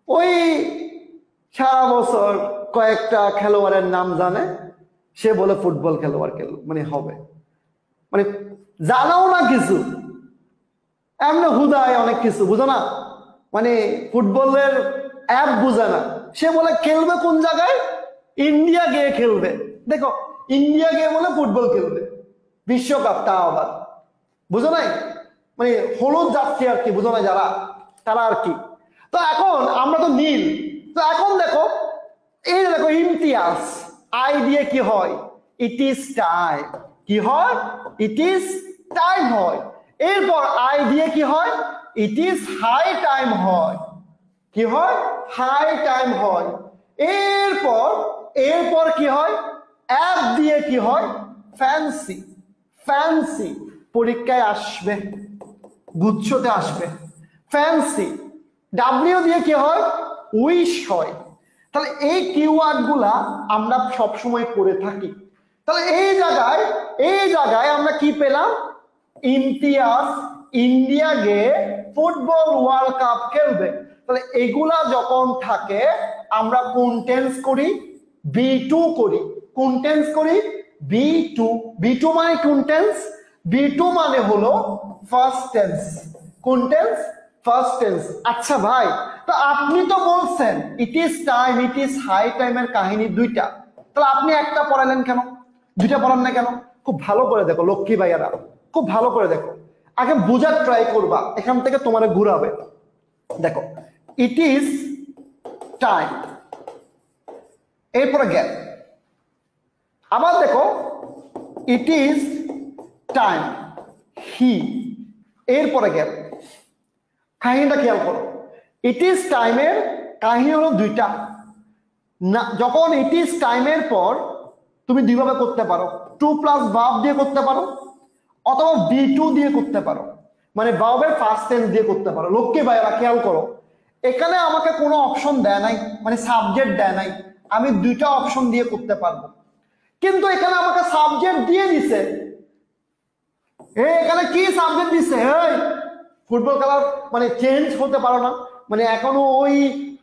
ওই সারা বছর কয়েকটা খেলোয়াড়ের নাম জানে, সে বলে ফুটবল খেলোয়াড় মানে হবে, মানে জানাও না কিছু, এমনি হুদায় অনেক কিছু বুঝো না, মানে ফুটবলের অ্যাপ বুঝে না, সে বলে খেলবে কোন জায়গায়, ইন্ডিয়া গিয়ে খেলবে। দেখো ইন্ডিয়া গিয়ে বলে ফুটবল খেলবে, বিশ্বকাপ, তা আবার বুঝো নাই, মানে হলুদ যাচ্ছে আর কি, বুঝো না যারা, তারা আর কি। তো এখন আমরা তো নীল, তো এখন দেখো এই দেখো ইমতিয়াজ, আই দিয়ে কি হয়, ইট ইজ টাইম। কি হয়? ইট ইজ টাইম হয়। এরপর আই দিয়ে কি হয়, ইট ইজ হাই টাইম হয়। কি হয়? হাই টাইম হয়। এরপর কি হয়, অ্যাপ দিয়ে কি হয়, ফ্যান্সি। ফ্যান্সি পরীক্ষায় আসবে, গুচ্ছতে আসবে, ফ্যান্সি। ডাব্লিউ দিয়ে কি হয়, উইশ হয়। তাহলে এই কিওয়ার্ড গুলা আমরা সবসময় করে থাকি। তাহলে এই জায়গায় আমরা কি পেলাম, ইমতিয়াজ ইন্ডিয়া গিয়ে ফুটবল ওয়ার্ল্ড কাপ খেলবে। তাহলে এগুলা যখন থাকে আমরা কোন টেন্স করি, B2 করি। কোন টেন্স করি? B2। B2 মানে কোন টেন্স? B2 মানে হলো ফার্স্ট টেন্স। কোন টেন্স? Past tense. আচ্ছা ভাই, তো আপনি তো বলছেন it is time, it is high টাইমের কাহিনী দুইটা, তাহলে আপনি একটা পড়ালেন কেন, দুইটা পড়ান না কেন? খুব ভালো করে দেখো লক্ষ্মী ভাইয়ারা, খুব ভালো করে দেখো, আগে বুঝার ট্রাই করবা, এখান থেকে তোমার ঘুরাবে। দেখো ইট ইজ টাইম, এরপরে গ্যাপ। আবার দেখো ইট ইজ টাইম, হি, এরপরে গ্যাপ। কাহিনীটা খেয়াল করো, ইট ইজ টাইমের কাহিনী হলো দুইটা না। যখন ইট ইজ টাইমের পর তুমি দুইভাবে করতে পারো, টু প্লাস ভার্ব দিয়ে করতে পারো, অথবা B2 দিয়ে করতে পারো, মানে ভার্বের ফার্স্ট টেন্স দিয়ে করতে পারো। লক্ষ্মী ভাইয়েরা খেয়াল করো, এখানে আমাকে কোনো অপশন দেয় নাই, মানে সাবজেক্ট দেয় নাই, আমি দুইটা অপশন দিয়ে করতে পারবো, কিন্তু এখানে আমাকে সাবজেক্ট দিয়ে দিছে। এখানে কি সাবজেক্ট দিছে, ফুটবল খেলার মানে চেঞ্জ হতে পারো না, মানে এখনো ওই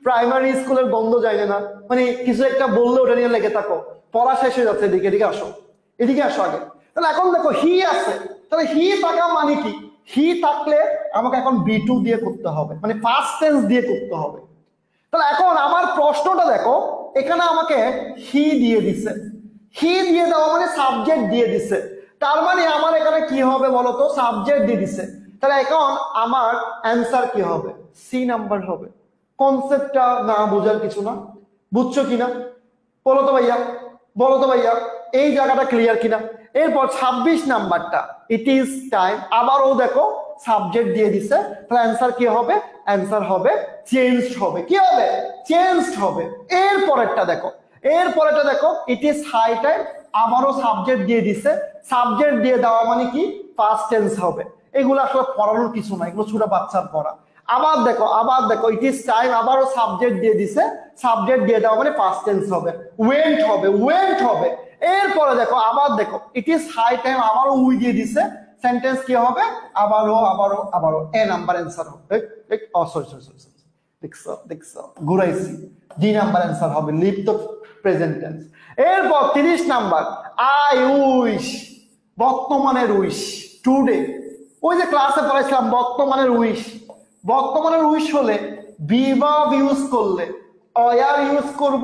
প্রাইমারি স্কুলের গন্ধ যায় না, মানে কিছু একটা বললে ওটা নিয়ে লেগে থাকো, পড়া শেষ হয়ে যাচ্ছে, এদিকে আসো, এদিকে আসো আগে। তাহলে এখন দেখো হি আছে, তাহলে হি থাকা মানে কি, হি থাকলে আমাকে এখন B2 দিয়ে করতে হবে, মানে ফার্স্ট টেন্স দিয়ে করতে হবে। তাহলে এখন আমার প্রশ্নটা দেখো, এখানে আমাকে হি দিয়ে দিছে, হি দিয়ে দেওয়া মানে সাবজেক্ট দিয়ে দিছে, তার মানে আমার এখানে কি হবে বলতো, সাবজেক্ট দিয়ে দিছে। তাহলে এখন আমার অ্যান্সার কি হবে, সি নাম্বার হবে। কনসেপ্টটা না বোঝার কিছু না, বুঝছো কিনা বলো তো ভাইয়া, বলো তো ভাইয়া, এই জায়গাটা ক্লিয়ার কিনা? এরপর 26 নাম্বারটা, ইট ইজ টাইম, আবারও দেখো সাবজেক্ট দিয়ে দিছে, তাহলে অ্যান্সার কি হবে, অ্যান্সার হবে চেঞ্জড হবে। কি হবে? চেঞ্জড হবে। এরপরেরটা দেখো, ইট ইজ হাই টাইম, আবারও সাবজেক্ট দিয়ে দিছে, সাবজেক্ট দিয়ে দেওয়া মানে কি, ফার্স্ট টেন্স হবে। এগুলো আসলে পড়ানোর কিছু না, এগুলো ছোট বাচ্চার পড়া। আবার দেখো ইট ইজ টাইম, আবারও সাবজেক্ট দিয়ে দিছে, সাবজেক্ট দিয়ে দেওয়া মানে ফার্স্ট টেন্স হবে, ওয়েন্ট হবে। এরপরে দেখো আবার দেখো ইট ইজ হাই টাইম, আবারও উই দিয়ে দিছে, সেন্টেন্স কি হবে, আবারও এ নাম্বার অ্যান্সার হবে। দেখছো ঘুরাইছি, ডি নাম্বার অ্যান্সার হবে, লিভ দ্য প্রেজেন্ট টেন্স। এরপর 30 নাম্বার, আই উইশ, বর্তমানের উইশ, টুডে। ওই যে ক্লাসে পড়াইছিলাম বর্তমানের উইশ হলে বি ভার্ব ইউজ করলে অয়ার ইউজ করব,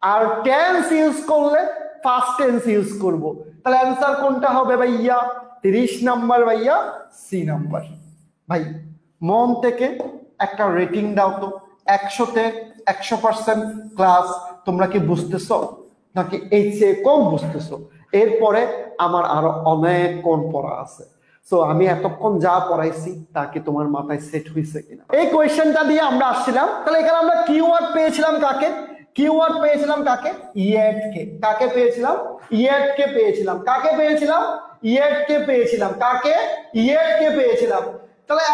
আর টেন্স ইউজ করলে ফার্স্ট টেন্স ইউজ করব। তাহলে অ্যান্সার কোনটা হবে ভাইয়া? 30 নাম্বার ভাইয়া, সি নাম্বার। ভাই মন থেকে একটা রেটিং দাও তো, 100-তে 100% ক্লাস তোমরা কি বুঝতেছো নাকি এই চেয়ে কম বুঝতেছো? এরপরে আমার আরো অনেক কোন পড়া আছে, সো আমি এতক্ষণ যা পড়াইছি তা কি তোমার মাথায় সেট হয়েছে কিনা? এই কোয়েশ্চেনটা দিয়ে আমরা আসছিলাম। তাহলে এখানে আমরা কিওয়ার্ড পেয়েছিলাম কাকে? কিওয়ার্ড পেয়েছিলাম কাকে? ইয়েট কে। কাকে পেয়েছিলাম? ইয়েট কে পেয়েছিলাম। কাকে পেয়েছিলাম? ইয়েট কে পেয়েছিলাম। কাকে? ইয়েট কে পেয়েছিলাম। তাহলে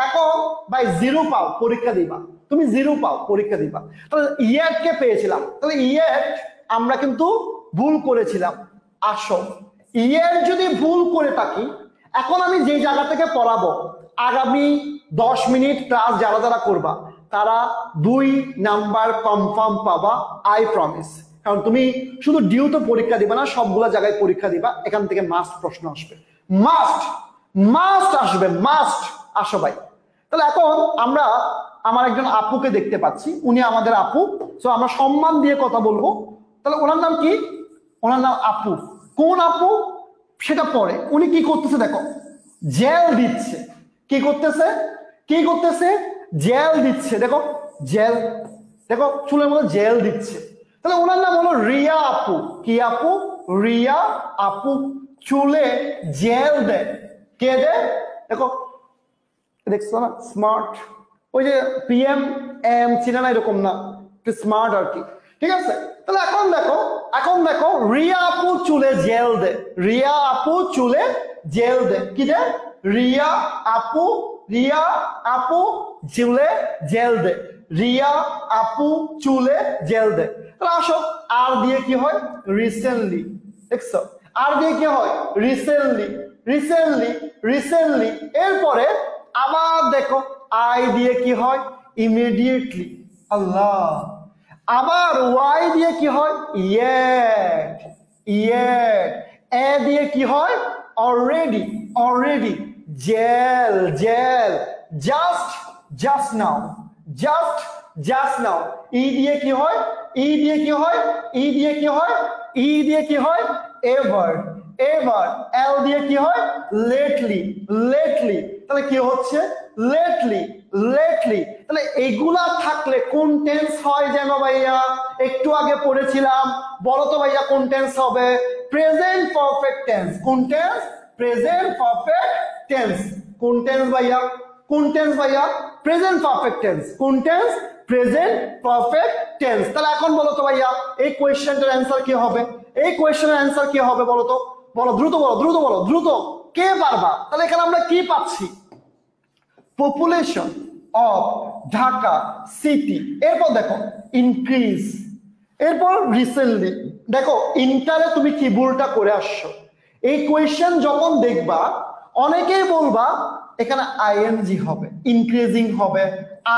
এখন ভাই 0 পাও পরীক্ষা দিবা, তুমি 0 পাও পরীক্ষা দিবা। তাহলে ইয়েট কে পেয়েছিলাম। তাহলে ইয়েট আমরা কিন্তু ভুল করেছিলাম। আসো ইয়েট যদি ভুল করে থাকি, এখন আমি যে জায়গা থেকে পড়াবো, আগামী 10 মিনিট ক্লাস যারা যারা করবা তারা 2 নাম্বার কনফার্ম পাবা, আই প্রমিস। কারণ তুমি শুধু ডিউ তো পরীক্ষা দিবা না, সবগুলা জায়গায় পরীক্ষা দিবা। এখান থেকে মাস্ট প্রশ্ন আসবে, মাস্ট আসবে, মাস্ট। আসো ভাই। তাহলে এখন আমরা আমার একজন আপুকে দেখতে পাচ্ছি, উনি আমাদের আপু, সো আমরা সম্মান দিয়ে কথা বলবো। তাহলে ওনার নাম কি? ওনার নাম আপু। কোন আপু সেটা পরে। উনি কি করতেছে দেখো, জেল দিচ্ছে। কি করতেছে? কি করতেছে? জেল দিচ্ছে। দেখো জেল, দেখো চুলের মধ্যে জেল দিচ্ছে। তাহলে ওনার নাম হলো রিয়া আপু। কি আপু? রিয়া আপু চুলে জেল দেয়। কে দেয়? দেখো দেখছো না, স্মার্ট। ওই যে PM এম ছিল না, এরকম না, একটু স্মার্ট আর কি। ঠিক আছে। তাহলে এখন দেখো রিয়া আপু চুলে জেল দে। রিয়া আপু চুলে জেল দে। কি দে? রিয়া আপু চুলে জেল দে। রিয়া আপু চুলে জেল দে। তাহলে আসো, আর দিয়ে কি হয়? রিসেন্টলি। দেখছো, আর দিয়ে কি হয়? রিসেন্টলি। এরপরে আবার দেখো আই দিয়ে কি হয়? ইমিডিয়েটলি। আল্লাহ। আবার ওয়াই দিয়ে কি হয়? ইয়েট। এ দিয়ে কি হয়? অলরেডি। জেল। Just now. ই দিয়ে কি হয়? ই দিয়ে কি হয়? এভার। এল দিয়ে কি হয়? লেটলি। তাহলে কি হচ্ছে? লেটলি। তাহলে এগুলা থাকলে কোন টেন্স হয় যেন ভাইয়া? একটু আগে পড়েছিলাম, বলো তো ভাইয়া কোন টেন্স হবে? Present perfect tense. কোন টেন্স? Present perfect tense. কোন টেন্স ভাইয়া? Present perfect tense. কোন টেন্স? Present perfect tense. তাহলে এখন বলো তো ভাইয়া এই কোয়েশ্চেনটার অ্যান্সার কি হবে? বলো তো, দ্রুত। কে পারবা? তাহলে এখানে আমরা কি পাচ্ছি? Population of Dhaka city. এরপর দেখো ইনক্রিজ। এরপর রিসেন্টলি। দেখো ইন্টারে তুমি কি ভুলটা করে আসছো? এই কোয়েশ্চেন যখন দেখবা অনেকেই বলবা এখানে আইএনজি হবে, ইনক্রিজিং হবে,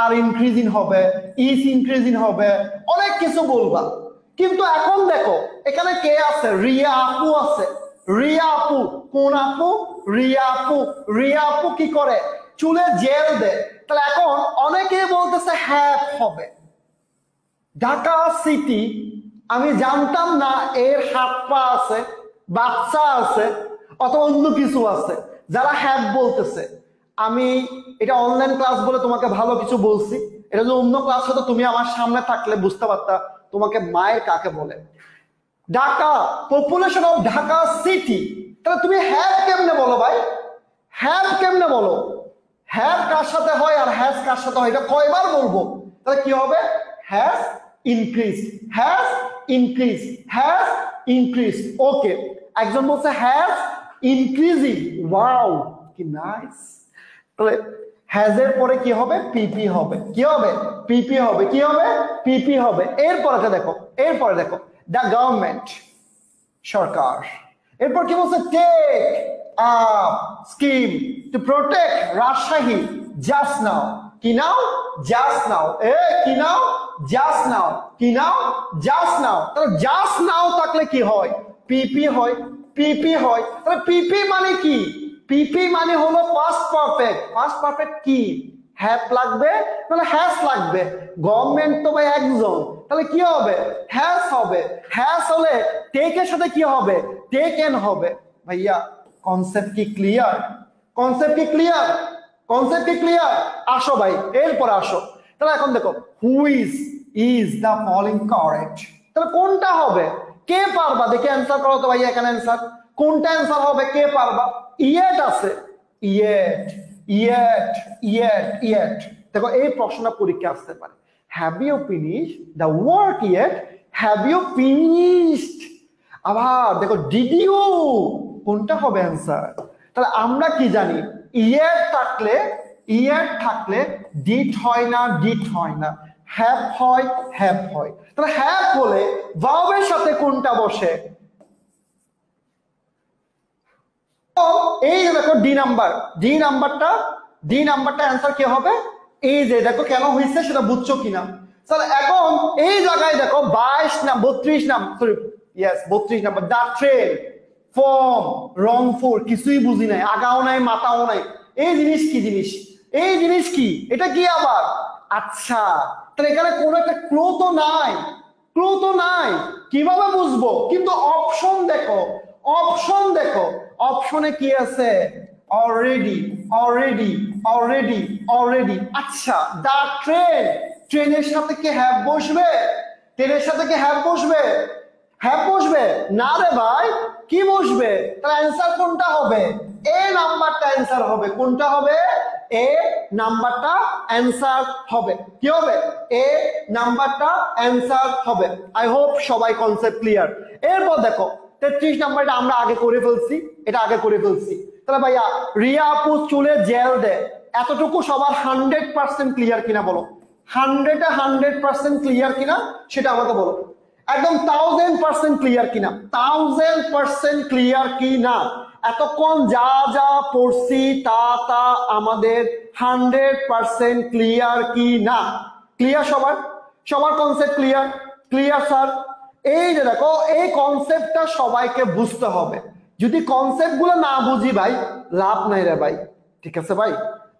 আর ইনক্রিজিং হবে, ইজ ইনক্রিজিং হবে, অনেক কিছু বলবা। কিন্তু এখন দেখো এখানে কে আছে? রিয়া আপু আছে। রিয়া আপু। কোন আপু? রিয়া আপু কি করে? চুলে জেল দেয়। তাহলে এখন অনেকেই বলতেছে হ্যাপ হবে। ঢাকা সিটি, আমি জানতাম না এর হাত পা আছে, বাচ্চা আছে, অথবা অন্য কিছু আছে যারা হ্যাপ বলতেছে। আমি এটা অনলাইন ক্লাস বলে তোমাকে ভালো কিছু বলছি, এটা যদি অন্য ক্লাস হতো তুমি আমার সামনে থাকলে বুঝতে পারতা তোমাকে মায়ের কাকে বলে। Dhaka, population of Dhaka city. তাহলে তুমি হ্যাপ কেমনে বলো ভাই? হ্যাপ কেমনে বলো? হ্যাভ কার সাথে হয় আর হ্যাজ কার সাথে হয়? এটা কয়বার বলবো? তাহলে কি হবে? Has increase. ওকে, একজন বলছে হ্যাজ ইনক্রিজিং। ওয়াও, কি নাইস। তাহলে হ্যাজ এর পরে কি হবে? পিপি হবে। কি হবে? পিপি হবে। এরপরে দেখো দ্য গভর্নমেন্ট, সরকার। এরপর কি বলছে? Take scheme to protect Rajshahi just now. কি নাও? Just now. তাহলে জাস্ট নাও থাকলে কি হয়? পিপি হয়। তাহলে পিপি মানে কি? পিপি মানে হলো পাস্ট পারফেক্ট। কি? হ্যাভ লাগবে তাহলে হ্যাজ লাগবে। গভর্নমেন্ট তো ভাই একজন, তাহলে কি হবে? হ্যাজ হবে। হ্যাজ হলে টেকের সাথে কি হবে? টেকেন হবে। ভাইয়া কনসেপ্ট কি ক্লিয়ার? কনসেপ্ট কি ক্লিয়ার? কনসেপ্ট কি ক্লিয়ার? আসো ভাই এরপরে আসো। তাহলে এখন দেখো which is the following correct, তাহলে কোনটা হবে? কে পারবা? দেখে অ্যান্সার করো তো ভাইয়া, এখানে অ্যান্সার কোনটা অ্যান্সার হবে? কে পারবা? ইয়েট আছে, ইয়েট ইয়েট ইয়েট ইয়েট। দেখো এই প্রশ্নটা পরীক্ষা আসতে পারে। Have you finish the work yet? Have you finished? আবার দেখো ডিড ইউ, কোনটা হবে অ্যান্সার? তাহলে আমরা কি জানি? ইয়েট থাকলে ডিড হয় না, ডিড হয় না, হ্যাভ হয়, হ্যাভ হয়। তাহলে হ্যাভ হলে ভার্বের সাথে কোনটা বসে? এই যে দেখো ডি নাম্বারটা অ্যান্সার কি হবে? এই যে দেখো কেন হয়েছে সেটা বুঝছো কিনা? তাহলে এখন এই জায়গায় দেখো 22 নাম 32 নাম sorry yes 32 number the train from Rangpur, কিছুই বুঝি নাই, আগাও নাই মাথাও নাই। এই জিনিস কি জিনিস? এই জিনিস কি? এটা কি আবার? আচ্ছা তাহলে এখানে কোনো একটা ক্লু তো নাই, ক্লু তো নাই, কিভাবে বুঝবো? কিন্তু অপশন দেখো, অপশন দেখো, অপশনে কি আছে? Already already already already. আচ্ছা দা ট্রেন, ট্রেনের সাথে কি হ্যাভ বসবে? ট্রেনের সাথে কি হ্যাভ বসবে? হ্যাভ বসবে না রে ভাই, কি বসবে? তাহলে অ্যান্সার কোনটা হবে? এ নাম্বারটা অ্যান্সার হবে। কোনটা হবে? এ নাম্বারটা অ্যান্সার হবে। কি হবে? এ নাম্বারটা অ্যান্সার হবে। আই হোপ সবাই কনসেপ্ট ক্লিয়ার। এরপর দেখো 33 নাম্বারটা আমরা আগে করে ফেলছি, এটা আগে করে ফেলছি। তাহলে ভাইয়া রিয়া আপু চুলে জেল দেয়, এতটুকু সবার 100% ক্লিয়ার কিনা বলো? 100% ক্লিয়ার কিনা সেটা আমাকে বলো। একদম 1000% ক্লিয়ার কিনা? 1000% ক্লিয়ার কিনা? এতক্ষণ যা যা পড়ছি তা আমাদের 100% ক্লিয়ার কি না? ক্লিয়ার সবার? সবার কনসেপ্ট ক্লিয়ার? Clear sir? এই যে দেখো এই কনসেপ্টটা সবাইকে বুঝতে হবে। যদি কনসেপ্ট গুলো না বুঝি ভাই লাভ নাই রে ভাই, ঠিক আছে ভাই?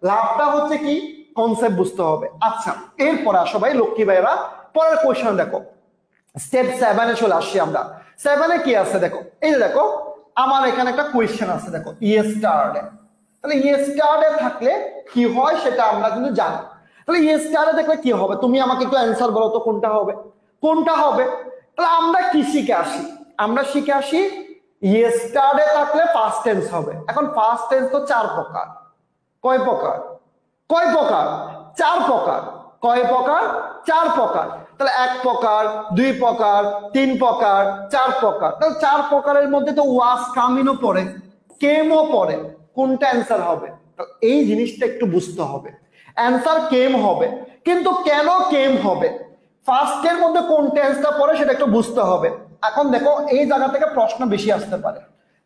লাভটা হচ্ছে কি? কনসেপ্ট বুঝতে হবে। আচ্ছা এরপর আসো ভাই লক্ষ্মী ভাইরা, পরের কোয়েশ্চন দেখো। স্টেপ 7 এ চলে আসছি আমরা। 7 এ কি আছে দেখো, এই যে দেখো আমার এখানে একটা কোয়েশ্চেন আছে দেখো, ইয়েস্টারডে। তাহলে ইয়েস্টারডে থাকলে কি হয় সেটা আমরা কিন্তু জানি। তাহলে ইয়েস্টারডে দেখলে কি হবে? তুমি আমাকে একটু অ্যান্সার বলো তো, কোনটা হবে? কোনটা হবে? তাহলে আমরা কি শিখে আসি? আমরা শিখে আসি ইয়েস্টারডে থাকলে পাস্ট টেন্স হবে। এখন পাস্ট টেন্স তো 4 প্রকার। কয় প্রকার? কয় প্রকার? 4 প্রকার। কয় প্রকার? 4 প্রকার। তাহলে 1 প্রকার, 2 প্রকার, 3 প্রকার, 4 প্রকার। তাহলে 4 প্রকারের মধ্যে তো ওয়াজ কামিনও পড়ে, কেমও পড়ে। কোনটা অ্যান্সার হবে? এই জিনিসটা একটু বুঝতে হবে। অ্যান্সার কেম হবে, কিন্তু কেন কেম হবে? ফার্স্টের মধ্যে কোন টেন্সটা পড়ে সেটা একটু বুঝতে হবে। এখন দেখো এই জায়গা থেকে প্রশ্ন বেশি আসতে পারে।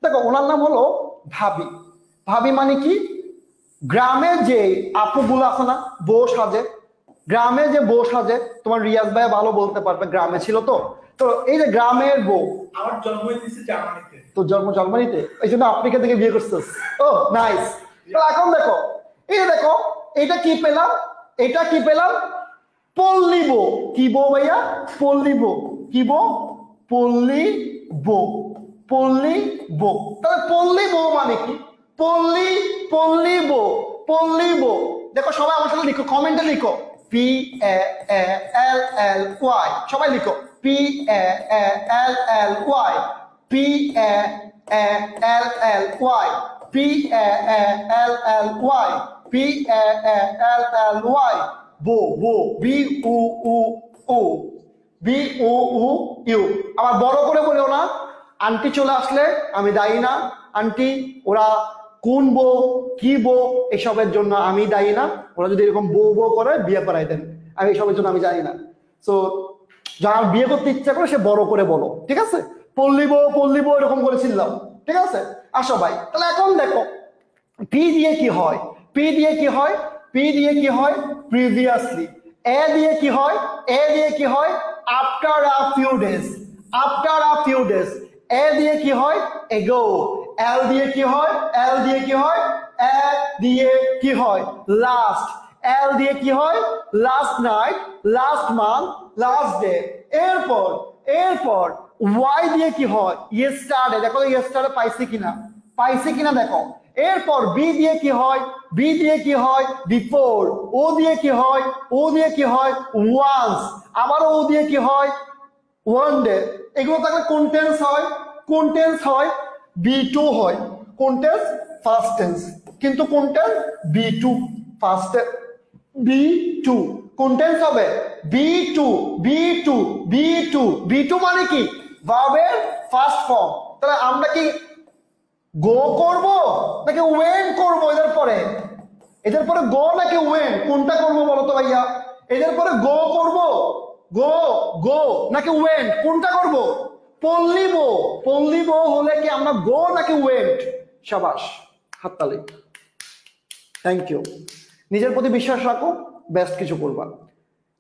দেখো ওনার নাম হলো ভাবি। ভাবি মানে কি? গ্রামে যে আপুগুলো আছে না, বউ সাজে, গ্রামে যে বউ সাজে, তোমার রিয়াজ ভাই ভালো বলতে পারবে, গ্রামে ছিল তো। তো এই যে গ্রামের বউ, আমার জন্ম হয়েছে জার্মানিতে। তোর জন্ম জার্মানিতে, এই জন্য আফ্রিকা থেকে বিয়ে করছিস? ও নাইস। তো এখন দেখো এই যে দেখো এটা কি পেলাম? এটা কি পেলাম? পল্লী বউ। কি বউ ভাইয়া? পল্লী বউ। কি বউ? পল্লী বউ। পল্লী বউ। তাহলে পল্লী বউ মানে কি? পল্লী, পল্লী বউ, পল্লী বউ। দেখো সবাই আমার সাথে লিখো, কমেন্টে লিখো PALLY, সবাই লিখো PALLY, PALLY, PALLY, PALLY। বো বো, BOOU, BOOU। আবার বড় করে বলেও না। আন্টি চলে আসলে আমি দায়ী না। আন্টি ওরা কোন বউ কি বউ এসবের জন্য আমি দায়ী না। ওরা যদি এরকম বউ বউ করে বিয়ে করাই দেন, আমি এসবের জন্য আমি জানি না। সো যার বিয়ে করতে ইচ্ছা করে সে বড় করে বলো, ঠিক আছে? পল্লী বউ এরকম করে চিনলাম, ঠিক আছে? আসো ভাই, তাহলে এখন দেখো পি দিয়ে কি হয়? পি দিয়ে কি হয়? পি দিয়ে কি হয়? প্রিভিয়াসলি। এ দিয়ে কি হয়? এ দিয়ে কি হয়? After a few days. After a few days. A দিয়ে কি হয়? এগো। এল দিয়ে কি হয়? এল দিয়ে কি হয়? এ দিয়ে কি হয়? লাস্ট। এল দিয়ে কি হয় last night, last month, last day. এরপর ওয়াই দিয়ে কি হয় ইয়েস্টারডে, দেখো ইয়েস্টারডে পাইছি কিনা দেখো। এরপর বি দিয়ে কি হয়, বি দিয়ে কি হয় বিফোর, ও দিয়ে কি হয়, ও দিয়ে কি হয় ওয়ান্স, আবার ও দিয়ে কি হয় ওয়ান ডে। এগুলো থাকলে কোন টেন্স হয়, কোন টেন্স হয় বি2 হয়, কোন টেন্স ফার্স্ট টেন্স, কিন্তু কোন টেন্স বি2 ফার্স্ট বি2 কোন টেন্স হবে বি2 মানে কি ভার্বের ফার্স্ট ফর্ম। তাহলে আমরা কি গো করব নাকি ওয়েন করব এদের পরে গো নাকি ওয়েন কোনটা করব বলো তো ভাইয়া? এদের পরে গো করব, গো নাকি ওয়েন কোনটা করব? পল্লিব হলে কি আমরা গো নাকি ওয়েন্ট? শাবাশ, হাততালি, থ্যাংক ইউ। নিজের প্রতি বিশ্বাস রাখো, বেস্ট কিছু করবা।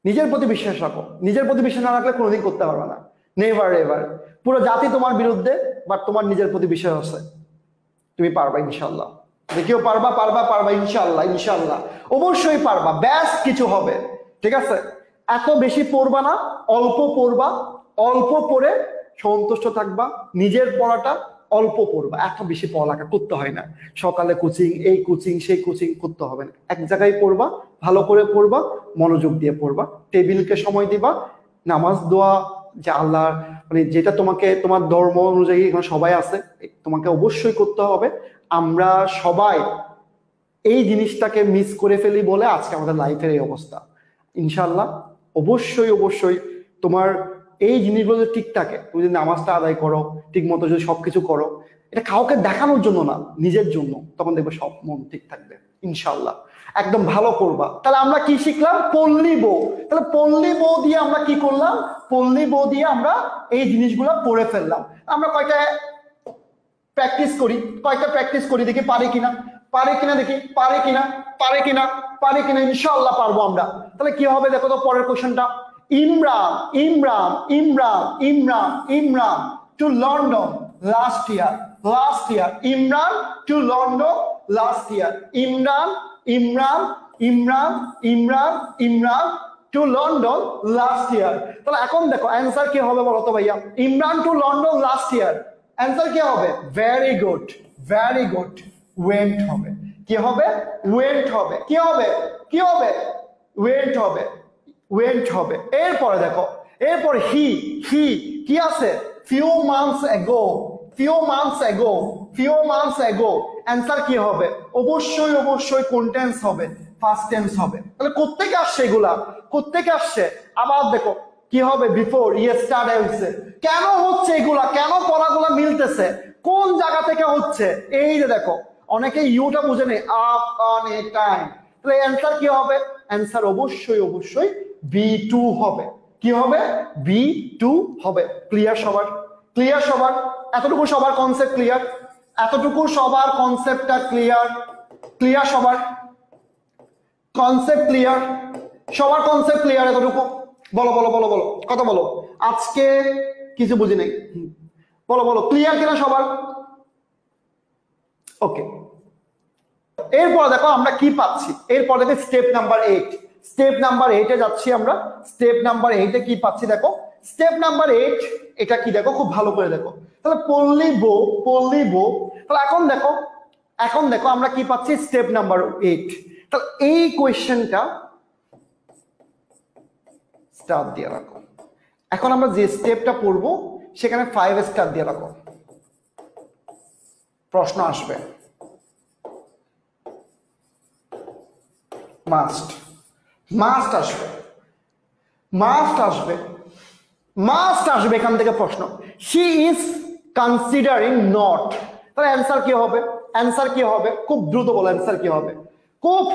নিজের প্রতি বিশ্বাস রাখো, নিজের প্রতি বিশ্বাস না রাখলে কোনোদিন করতে পারবে না, নেভার এভার। পুরো জাতি তোমার বিরুদ্ধে, বাট তোমার নিজের প্রতি বিশ্বাস আছে, তুমি পারবা ইনশাল্লাহ। দেখিও পারবা ইনশাল্লাহ অবশ্যই পারবা, বেস্ট কিছু হবে। ঠিক আছে, এত বেশি পড়বা না, অল্প পড়বা, অল্প পড়ে সন্তুষ্ট থাকবা। নিজের পড়াটা অল্প পড়বা, এত বেশি পড়ালেখা করতে হয় না। সকালে কোচিং, এই কোচিং সেই কোচিং করতে হবে না, এক জায়গায় পড়বা, ভালো করে পড়বা, মনোযোগ দিয়ে পড়বা, টেবিলকে সময় দিবা, নামাজ দোয়া যে আল্লাহর মানে যেটা তোমাকে তোমার ধর্ম অনুযায়ী এখানে সবাই আছে, তোমাকে অবশ্যই করতে হবে। আমরা সবাই এই জিনিসটাকে মিস করে ফেলি বলে আজকে আমাদের লাইফের এই অবস্থা। ইনশাল্লাহ অবশ্যই তোমার এই জিনিসগুলো যদি ঠিক থাকে, তুমি যদি নামাজটা আদায় করো ঠিক মতো, যদি সবকিছু করো, এটা কাউকে দেখানোর জন্য না, নিজের জন্য, তখন দেখবে সব মন ঠিক থাকবে ইনশাল্লাহ। একদম ভালো করবা। তাহলে আমরা কি শিখলাম? পল্লিব। তাহলে পল্লিব দিয়ে আমরা কি করলাম? পল্লিব দিয়ে আমরা এই জিনিসগুলো পড়ে ফেললাম। আমরা কয়টা প্র্যাকটিস করি দেখি পারি কিনা ইনশাআল্লাহ পারবো আমরা। তাহলে কি হবে দেখো তো পরের কোশ্চেনটা, Imran to London last year, Imran to London last year, Imran to London last year. তাহলে এখন দেখো অ্যান্সার কি হবে বলো তো ভাইয়া? Imran to London last year, answer কি হবে? ভেরি গুড, ওয়েন্ট হবে। কি হবে? ওয়েন্ট হবে। ওয়েন্ট হবে। এরপরে দেখো, এরপর হি কি আছে? ফিউ মান্থস এগো, অ্যান্সার কি হবে? অবশ্যই কোন টেন্স হবে? ফার্স্ট টেন্স হবে। তাহলে কোত্থেকে আসছে এগুলা? আবার দেখো কি হবে? বিফোর ইয়েস্টারডে হচ্ছে। কেন হচ্ছে এগুলা? কেন পড়াগুলা মিলতেছে? কোন জায়গা থেকে হচ্ছে? এই যে দেখো, অনেকে ইউটা বুঝে নেই, আপ অন এ টাইম। তাহলে অ্যান্সার কি হবে? অ্যান্সার অবশ্যই B2 হবে। কি হবে? B2 হবে। ক্লিয়ার সবার? এতটুকু সবার কনসেপ্ট ক্লিয়ার? সবার কনসেপ্ট ক্লিয়ার? এতটুকু বলো কথা বলো। আজকে কিছু বুঝি নাই, বলো ক্লিয়ার কিনা সবার? ওকে। এরপর দেখো আমরা কি পাচ্ছি, এরপর দেখো স্টেপ নাম্বার 8 এ যাচ্ছি আমরা। স্টেপ নাম্বার 8 এ কি পাচ্ছি দেখো, স্টেপ নাম্বার 8 এটা কি দেখো, খুব ভালো করে দেখো। তাহলে পল্লিব। তাহলে এখন দেখো আমরা কি পাচ্ছি, স্টেপ নাম্বার 8। তাহলে এই কোয়েশ্চেনটা স্টার দিয়ে রাখো। এখন আমরা যে স্টেপটা পড়বো সেখানে 5 স্টার দিয়ে রাখো, প্রশ্ন আসবে। মাস্ট আসবে এখান থেকে প্রশ্ন। She is considering not. তাহলে অ্যান্সার কি হবে? খুব দ্রুত বলো অ্যান্সার কি হবে? খুব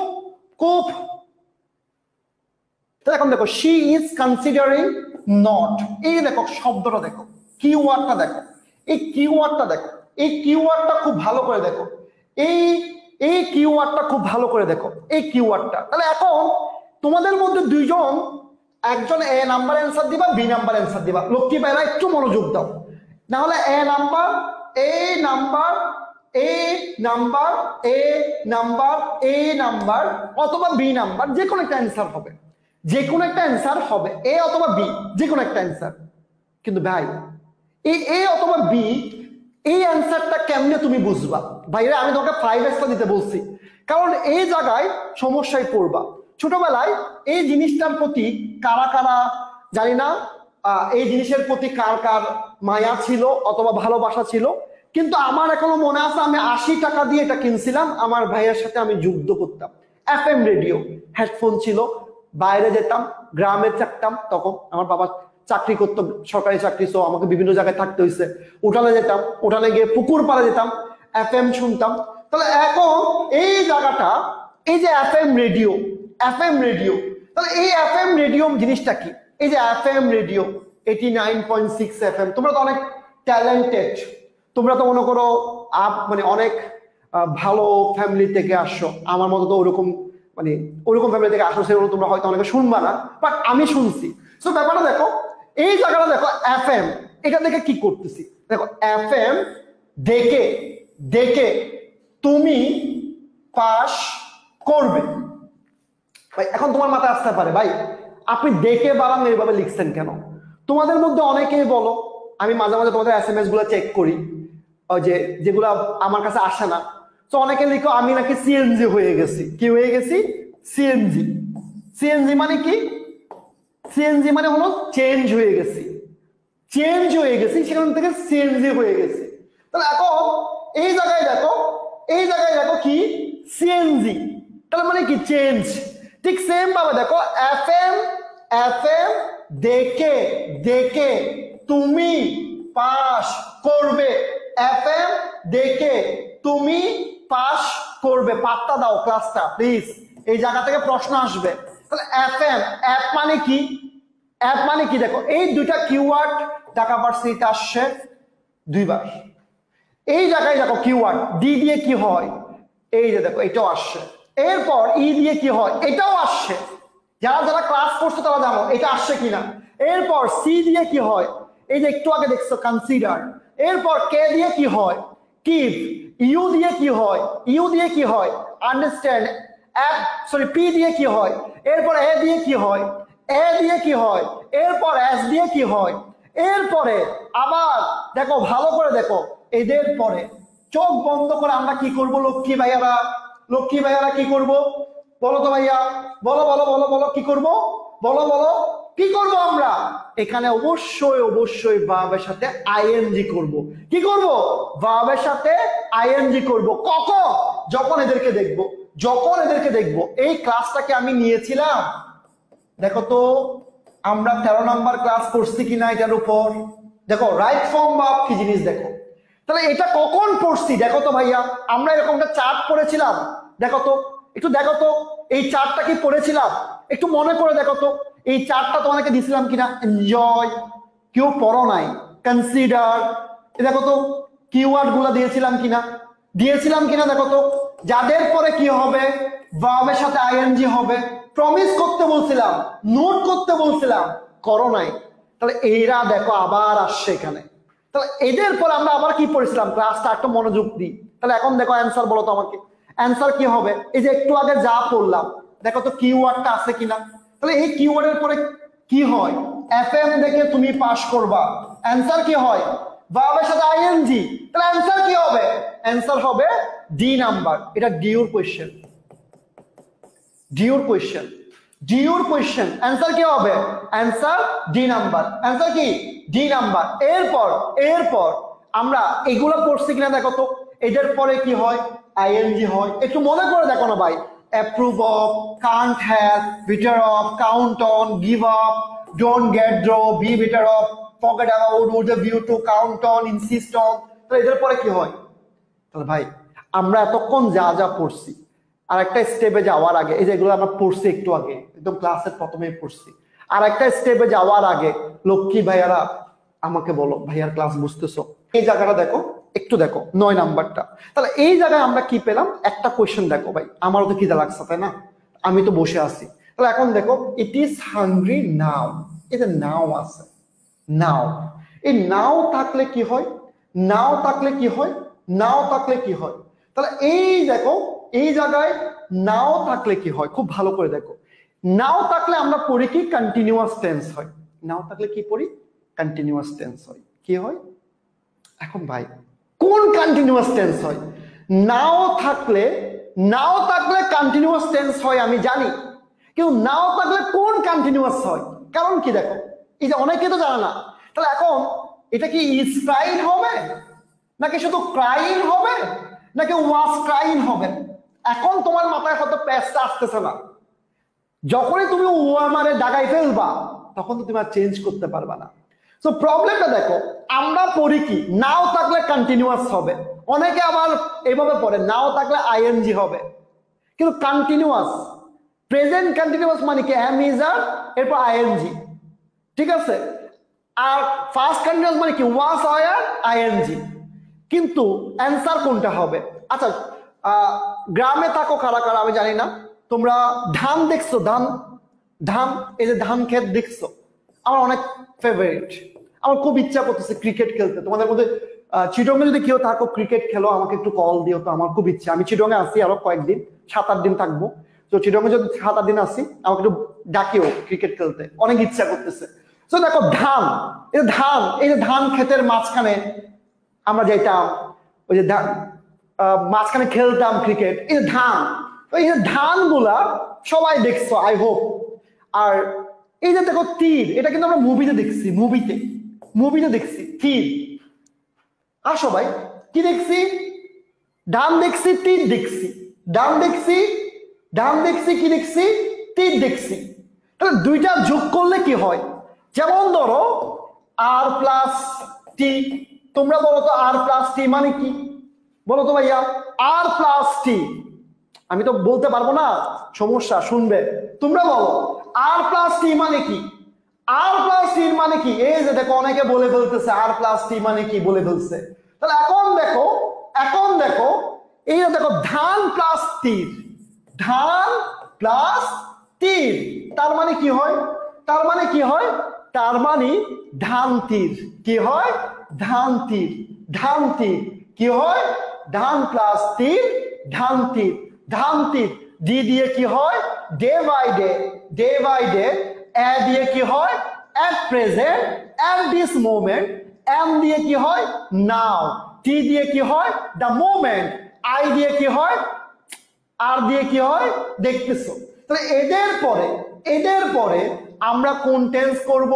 তাহলে এখন দেখো, শি ইজ কনসিডারিং নট। এই দেখো শব্দটা দেখো, কিওয়ার্ডটা দেখো, এই কিওয়ার্ডটা খুব ভালো করে দেখো। এই কিওয়ার্ডটা খুব ভালো করে দেখো, এই কিওয়ার্ডটা। তাহলে এখন তোমাদের মধ্যে দুইজন, একজন এ নাম্বার অ্যান্সার দিবা, বি নাম্বার অ্যান্সার দিবা। লক্ষ্মী ভাইরা একটু মনোযোগ দাও, না হলে A number A number A number A number অথবা বি নাম্বার, যে কোনো একটা অ্যান্সার হবে, যে কোনো একটা অ্যান্সার হবে, এ অথবা বি, যে কোনো একটা অ্যান্সার। কিন্তু ভাই এই এ অথবা বি এই অ্যান্সারটা কেমনে তুমি বুঝবা? ভাইরা আমি তোমাকে 5S দিতে বলছি, কারণ এই জায়গায় সমস্যায় পড়বা। ছোটবেলায় এই জিনিসটার প্রতি কারা কারা জানি না, এই জিনিসের প্রতি কার কার মায়া ছিল অথবা ভালোবাসা ছিল, কিন্তু আমার এখনো মনে আছে আমি 80 টাকা দিয়ে এটা কিনছিলাম, আমার ভাইয়ের সাথে আমি যুদ্ধ করতাম। FM রেডিও, হেডফোন ছিল, বাইরে যেতাম, গ্রামে থাকতাম, তখন আমার বাবা চাকরি করতো, সরকারি চাকরি, সো আমাকে বিভিন্ন জায়গায় থাকতে হয়েছে। উঠানে যেতাম, উঠানে গিয়ে পুকুর পাড়ে যেতাম, FM শুনতাম। তাহলে এখন এই জায়গাটা, এই যে FM রেডিও, তাহলে এই FM রেডিও জিনিসটা কি? এই যে FM রেডিও 89.6 FM, তোমরা তো অনেক ট্যালেন্টেড, তোমরা তো মনে করো মানে অনেক ভালো ফ্যামিলি থেকে আসছো, আমার মতো তো ওরকম মানে ওরকম ফ্যামিলি থেকে আসো, সেগুলো তোমরা হয়তো অনেকে শুনবা না, বাট আমি শুনছি। সো ব্যাপারটা দেখো, এই জায়গাটা দেখো FM, এটা দেখে কি করতেছি দেখো, FM দেখে দেখে তুমি পাস করবে। ভাই এখন তোমার মাথায় আসতে পারে, ভাই আপনি দেখে বানান এইভাবে লিখছেন কেন? তোমাদের মধ্যে অনেকেই বলো, আমি মাঝে মাঝে তোমাদের SMS গুলো চেক করি, ওই যে যেগুলো আমার কাছে আসে না, তো অনেকে লিখো আমি নাকি CNG হয়ে গেছি। কি হয়ে গেছি? CNG। CNG মানে কি? CNG মানে হলো চেঞ্জ হয়ে গেছি, চেঞ্জ হয়ে গেছি, সেখান থেকে CNG হয়ে গেছি। তাহলে এখন এই জায়গায় দেখো, এই জায়গায় দেখো কি CNG, তাহলে মানে কি চেঞ্জ। ঠিক সেম ভাবে দেখো FM দেখে দেখে তুমি পাস করবে, FM দেখে তুমি পাস করবে। পাত্তা দাও ক্লাসটা প্লিজ, এই জায়গা থেকে প্রশ্ন আসবে। তাহলে FM, অ্যাপ মানে কি? অ্যাপ মানে কি দেখো, এই দুইটা কিওয়ার্ড ঢাকা ভার্সিটিতে আসছে দুইবার। এই জায়গায় দেখো কিওয়ার্ড ডি দিয়ে কি হয়, এই যে দেখো এটাও আসছে। এরপর ই দিয়ে কি হয়, এটাও আসছে। যারা যারা ক্লাস করছো তারা জানো এটা আসছে কিনা। এরপর সি দিয়ে কি হয়, এই যে একটু আগে দেখছো কনসিডার। এরপর কে দিয়ে কি হয়, কিপ। ইউ দিয়ে কি হয়, আন্ডারস্ট্যান্ড। সরি পি দিয়ে কি হয়, এরপর এ দিয়ে কি হয়, এরপর এস দিয়ে কি হয়। এরপরে আবার দেখো ভালো করে দেখো, এদের পরে চোখ বন্ধ করে আমরা কি করব লক্ষ্মী ভাইয়ারা কি করব? বলো তো ভাইয়া, বলো বলো বলো বলো কি করব? বলো বলো কি করব আমরা? এখানে অবশ্যই অবশ্যই ভার্বের সাথে আইএনজি করব। কি করব? ভার্বের সাথে আইএনজি করব। কখন? যখন এদেরকে দেখব। এই ক্লাসটাকে আমি নিয়েছিলাম, দেখো তো আমরা 13 নাম্বার ক্লাস করছি কিনা এটার উপর। দেখো রাইট ফর্ম ভার্ব কি জিনিস দেখো। তাহলে এটা কখন পড়ছি দেখো তো ভাইয়া, আমরা এরকম একটা চার্ট পড়েছিলাম, দেখো তো একটু দেখো তো এই চার্টটা কি পড়েছিলাম, একটু মনে করে দেখো তো এই চার্টটা তোমাকে দিছিলাম কিনা। এনজয়, কেউ পড়ো নাই। কনসিডার, দেখো তো কিওয়ার্ড গুলা দিয়েছিলাম কিনা দেখো তো। যাদের পরে কি হবে, ভার্বের সাথে আইএনজি হবে। প্রমিস করতে বলছিলাম, নোট করতে বলছিলাম, করো নাই। তাহলে এইরা দেখো আবার আসছে এখানে। তাহলে এদের পরে আমরা আবার কি পড়েছিলাম, ক্লাসটা একটু মনোযোগ দিই। তাহলে এখন দেখো অ্যান্সার বলো তো আমাকে, অ্যান্সার কি হবে? এই যে একটু আগে যা পড়লাম দেখো তো কিওয়ার্ডটা আছে কিনা। তাহলে এই কিওয়ার্ডের পরে কি হয়, FM দেখে তুমি পাস করবা। অ্যান্সার কি হয়, ভার্বের সাথে আইএনজি। তাহলে অ্যান্সার কি হবে? অ্যান্সার হবে ডি নাম্বার। এটা ডিউর কোয়েশ্চেন, অ্যান্সার কি হবে? Answer D number. অ্যান্সার কি? D number. এরপর আমরা এগুলো পড়ছি কিনা দেখো তো, এদের পরে কি হয়, আইএনজি হয়। একটু মনে করে দেখো না ভাই, approve of, can't have, better off, count on, give up, don't get draw, be better off, forget about, with the view to, count on, insist on. তো এদের পরে কি হয়? তাহলে ভাই আমরা এতক্ষণ যা যা পড়ছি, আর একটা স্টেপে যাওয়ার আগে, এই যেগুলো আমরা পড়ছি একটু আগে, একদম ক্লাসের প্রথমেই পড়ছি, আর একটা স্টেপে যাওয়ার আগে লক্ষ্মী ভাইয়ারা আমাকে বলো, ভাইয়ার ক্লাস বুঝতেছো? এই জায়গাটা দেখো, একটু দেখো 9 নাম্বারটা। তাহলে এই জায়গায় আমরা কি পেলাম, একটা কোয়েশ্চেন দেখো ভাই, আমারও তো খিদা লাগছে তাই না, আমি তো বসে আছি। তাহলে এখন দেখো, ইট ইজ হাংরি নাও, এই যে নাও আছে, নাও, এই নাও থাকলে কি হয়, নাও থাকলে কি হয়? তাহলে এই দেখো এই জায়গায় নাও থাকলে কি হয়, খুব ভালো করে দেখো। নাও থাকলে আমরা পড়ি কি কন্টিনিউয়াস টেন্স হয়। নাও থাকলে কি পড়ি? কন্টিনিউয়াস টেন্স হয়। কি হয়? এখন ভাই কোন কন্টিনিউয়াস টেন্স হয়? নাও থাকলে কন্টিনিউয়াস টেন্স হয় আমি জানি, কিন্তু নাও থাকলে কোন কন্টিনিউয়াস হয়? কারণ কি দেখো, এই যে অনেকে তো জানে না। তাহলে এখন এটা কি ইজ ক্রাইং হবে, নাকি শুধু ক্রাইং হবে, নাকি ওয়াজ ক্রাইং হবে? এখন তোমার মাথায় হয়তো প্যাচটা আসতেছে না। যখনই তুমি ওয়ামারে দাগাই ফেলবা তখন তো তুমি আর চেঞ্জ করতে পারবা না। সো প্রবলেমটা দেখো, আমরা পড়ি কি নাও থাকলে কন্টিনিউয়াস হবে, অনেকে আবার এইভাবে পড়ে নাও থাকলে আইএনজি হবে, কিন্তু কন্টিনিউয়াস প্রেজেন্ট কন্টিনিউয়াস মানে কি এম ইজ আর এরপর আইএনজি, ঠিক আছে? আর ফার্স্ট কন্টিনিউয়াস মানে কি ওয়াজ আর আইএনজি। কিন্তু অ্যান্সার কোনটা হবে? আচ্ছা গ্রামে থাকো কারা কারা আমি জানি না, তোমরা ধান দেখছো? ধান ধান এই যে ধান ক্ষেত দেখছো? আমার অনেক ফেভারিট, আমার খুব ইচ্ছা করতেছে ক্রিকেট খেলতে। তোমাদের মধ্যে চিটংয়ে যদি কেউ থাকো ক্রিকেট খেলো আমাকে একটু কল দিও তো, আমার খুব ইচ্ছা। আমি চিটংয়ে আসি আরো কয়েকদিন, 7-8 দিন থাকবো। তো চিটংয়ে যদি 7-8 দিন আসি আমাকে একটু ডাকিও ক্রিকেট খেলতে, অনেক ইচ্ছা করতেছে। তো দেখো ধান, এই যে ধান ক্ষেতের মাঝখানে আমরা যেতাম, ওই যে মাঝখানে খেলতাম ক্রিকেট, এই যে ধান, এই যে ধান গুলা সবাই দেখছো আই হোপ। আর এই যে দেখো তীর, এটা কিন্তু আমরা মুভিতে দেখছি, মুভিতে দেখছি তীর। আর সবাই কি দেখছি? ধান দেখছি, তীর দেখছি, ধান দেখছি কি দেখছি? তীর দেখছি। তাহলে দুইটা যোগ করলে কি হয়? যেমন ধরো আর প্লাস টি, তোমরা বলো তো আর প্লাস টি মানে কি? বলো তো ভাইয়া, আর প্লাস টি। আমি তো বলতে পারবো না, সমস্যা, শুনবে। তোমরা বলো আর প্লাস টি মানে কি? আর প্লাস টি মানে কি? এই যে দেখো অনেকে বলে ফেলতেছে আর প্লাস টি মানে কি বলে ফেলছে। তাহলে এখন দেখো এই যে দেখো ধান প্লাস তীর, ধান প্লাস তীর, তার মানে কি হয়? তার মানে ধান তীর। কি হয়? ধান তীর। কি হয়? ধান প্লাস তীর, ধান তীর। ডি দিয়ে কি হয়? Day by day. এ দিয়ে কি হয়? At present, at this moment. M দিয়ে কি হয়? নাও। টি দিয়ে কি হয়? The moment. আই দিয়ে কি হয়? আর দিয়ে কি হয়? দেখতেছো। তাহলে এদের পরে আমরা কোন টেন্স করব?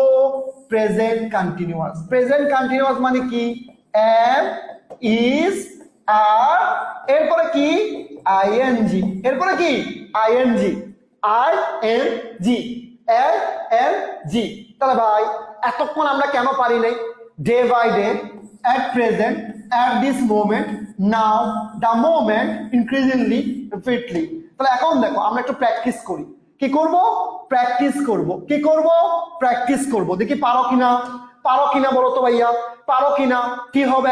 প্রেজেন্ট কন্টিনিউয়াস মানে কি? এম, ইজ, আর, এরপরে কি? আইএনজি। এরপরে কি? আইএনজি, জি। তাহলে ভাই এতক্ষণ আমরা কেন পারি নাই? Day by day, at present, at this moment, now, the moment, increasingly, repeatedly. তাহলে এখন দেখো আমরা একটু প্র্যাকটিস করি। কি করব? প্র্যাকটিস করব। দেখি পারো কিনা বলো তো ভাইয়া, পারো কিনা? কি হবে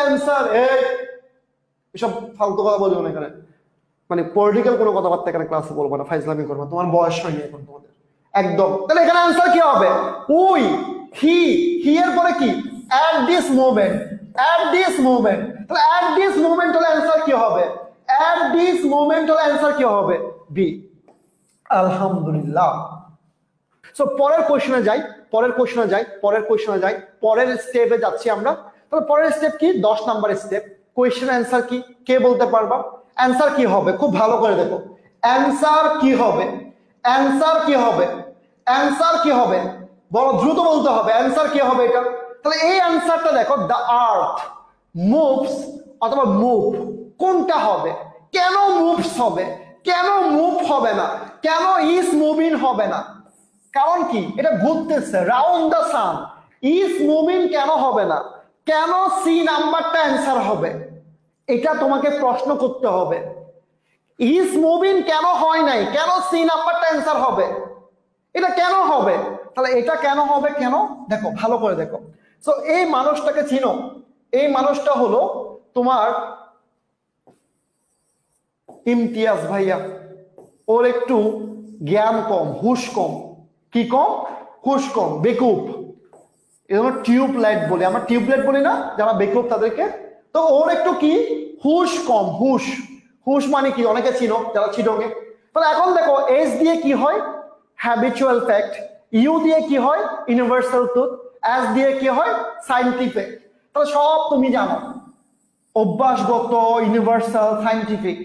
অ্যান্সার? এসব ফালতু কথা বলবো না এখানে, মানে পলিটিক্যাল কোনো কথাবার্তা এখানে ক্লাসে বলবো না, ফাইজলামি করবো। তোমার বয়স হয়নি এখন তোমাদের একদম। তাহলে এখানে অ্যান্সার কি হবে? উই, হি এর পরে কি? at this moment। তাহলে at this moment হলে অ্যান্সার কি হবে? বি। আলহামদুলিল্লাহ। সো পরের কোশ্চেনে যাই, পরের স্টেপে যাচ্ছি আমরা। তাহলে পরের স্টেপ কি? 10 নাম্বার স্টেপ। কোয়েশ্চেন অ্যান্সার কি? কে বলতে পারবা? অ্যান্সার কি হবে? খুব ভালো করে দেখো, অ্যান্সার কি হবে? বড় দ্রুত বলতে হবে অ্যান্সার কি হবে এটা। তাহলে এই অ্যান্সারটা দেখো, দ্য আর্থ মুভস অথবা মুভ, কোনটা হবে? কেন মুভস হবে? কেন মুভ হবে না? কেন ইজ মুভিং হবে না? কারণ কি? এটা ঘুরতেছে round the sun. Is moving কেন হবে না? কেন সি নাম্বারটা অ্যান্সার হবে? এটা তোমাকে প্রশ্ন করতে হবে। ইজ মুভিং কেন হয় নাই? কেন সি নাম্বারটা অ্যান্সার হবে? এটা কেন হবে? তাহলে এটা কেন হবে? কেন? দেখো ভালো করে দেখো। সো এই মানুষটাকে চিনো? এই মানুষটা হলো তোমার ইমতিয়াজ ভাইয়া। ওর একটু জ্ঞান কম, হুশ কম। কি কম? হুশ কম, বেকুব। এজন্য টিউবলাইট বলি, আমরা টিউবলাইট বলি না যারা বেকুব তাদেরকে। তো ওর একটু কি হুশ কম, হুশ, হুশ মানে কি অনেকে চিনো যারা চিটঙ্গে। তাহলে এখন দেখো এস দিয়ে কি হয় হ্যাবিচুয়াল ফ্যাক্ট, ইউ দিয়ে কি হয় ইউনিভার্সাল ট্রুথ, এস দিয়ে কি হয় সায়েন্টিফিক। তাহলে সব তুমি জানো, অভ্যাসগত, ইউনিভার্সাল, সায়েন্টিফিক,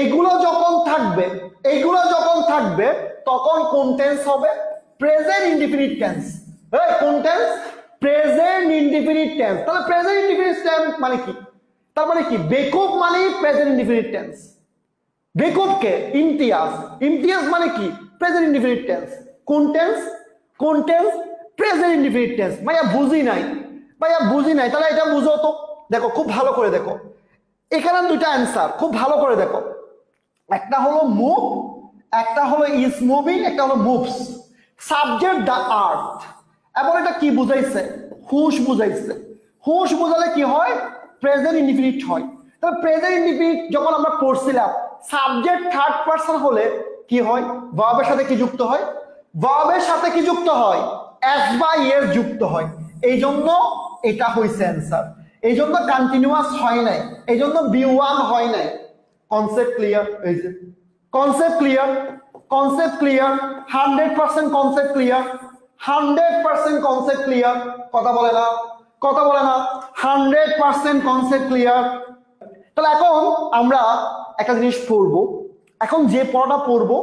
এইগুলো যখন থাকবে, এইগুলো যখন থাকবে তখন কোন টেন্স হবে প্রেজেন্ট ইনডিফিনিট টেন্স। এই কোন টেন্স প্রেজেন্ট ইনডিফিনিট টেন্স। তাহলে প্রেজেন্ট ইনডিফিনিট টেন্স মানে কি, তার মানে কি বেকুব মানে প্রেজেন্ট ইনডিফিনিট টেন্স। বেকুবকে ইমতিয়াজ, ইমতিয়াজ মানে কি প্রেজেন্ট ইনডিফিনিট টেন্স। কোন টেন্স, কোন টেন্স প্রেজেন্ট ইনডিফিনিট টেন্স। ভাইয়া বুঝি নাই, ভাইয়া বুঝি নাই, তাহলে এটা বুঝো তো। দেখো খুব ভালো করে দেখো, এখানে দুইটা অ্যান্সার খুব ভালো করে দেখো, একটা হলো মুভ, একটা হলো ইজ মুভিং, একটা হলো মুভস। সাবজেক্ট দ্য আর্থ, এবং এটা কি বুঝাইছে হুশ বুঝাইছে। হুশ বোঝালে কি হয় প্রেজেন্ট ইনডিফিনিট হয়। তাহলে প্রেজেন্ট ইনডিফিনিট যখন আমরা পড়ছিলাম সাবজেক্ট থার্ড পারসন হলে কি হয় ভার্বের সাথে কি যুক্ত হয়, ভার্বের সাথে কি যুক্ত হয় এস বা এর যুক্ত হয়। এই জন্য এটা হইছে অ্যান্সার, এই জন্য কন্টিনিউয়াস হয় নাই, এই জন্য বি1 হয় নাই। কনসেপ্ট ক্লিয়ার, এই যে concept clear, concept clear, 100% concept clear, 100% concept clear. কথা বলে না, কথা বলে না, 100% কনসেপ্ট ক্লিয়ার। তাহলে এখন আমরা একটা জিনিস পড়বো, এখন যে পড়াটা পড়বো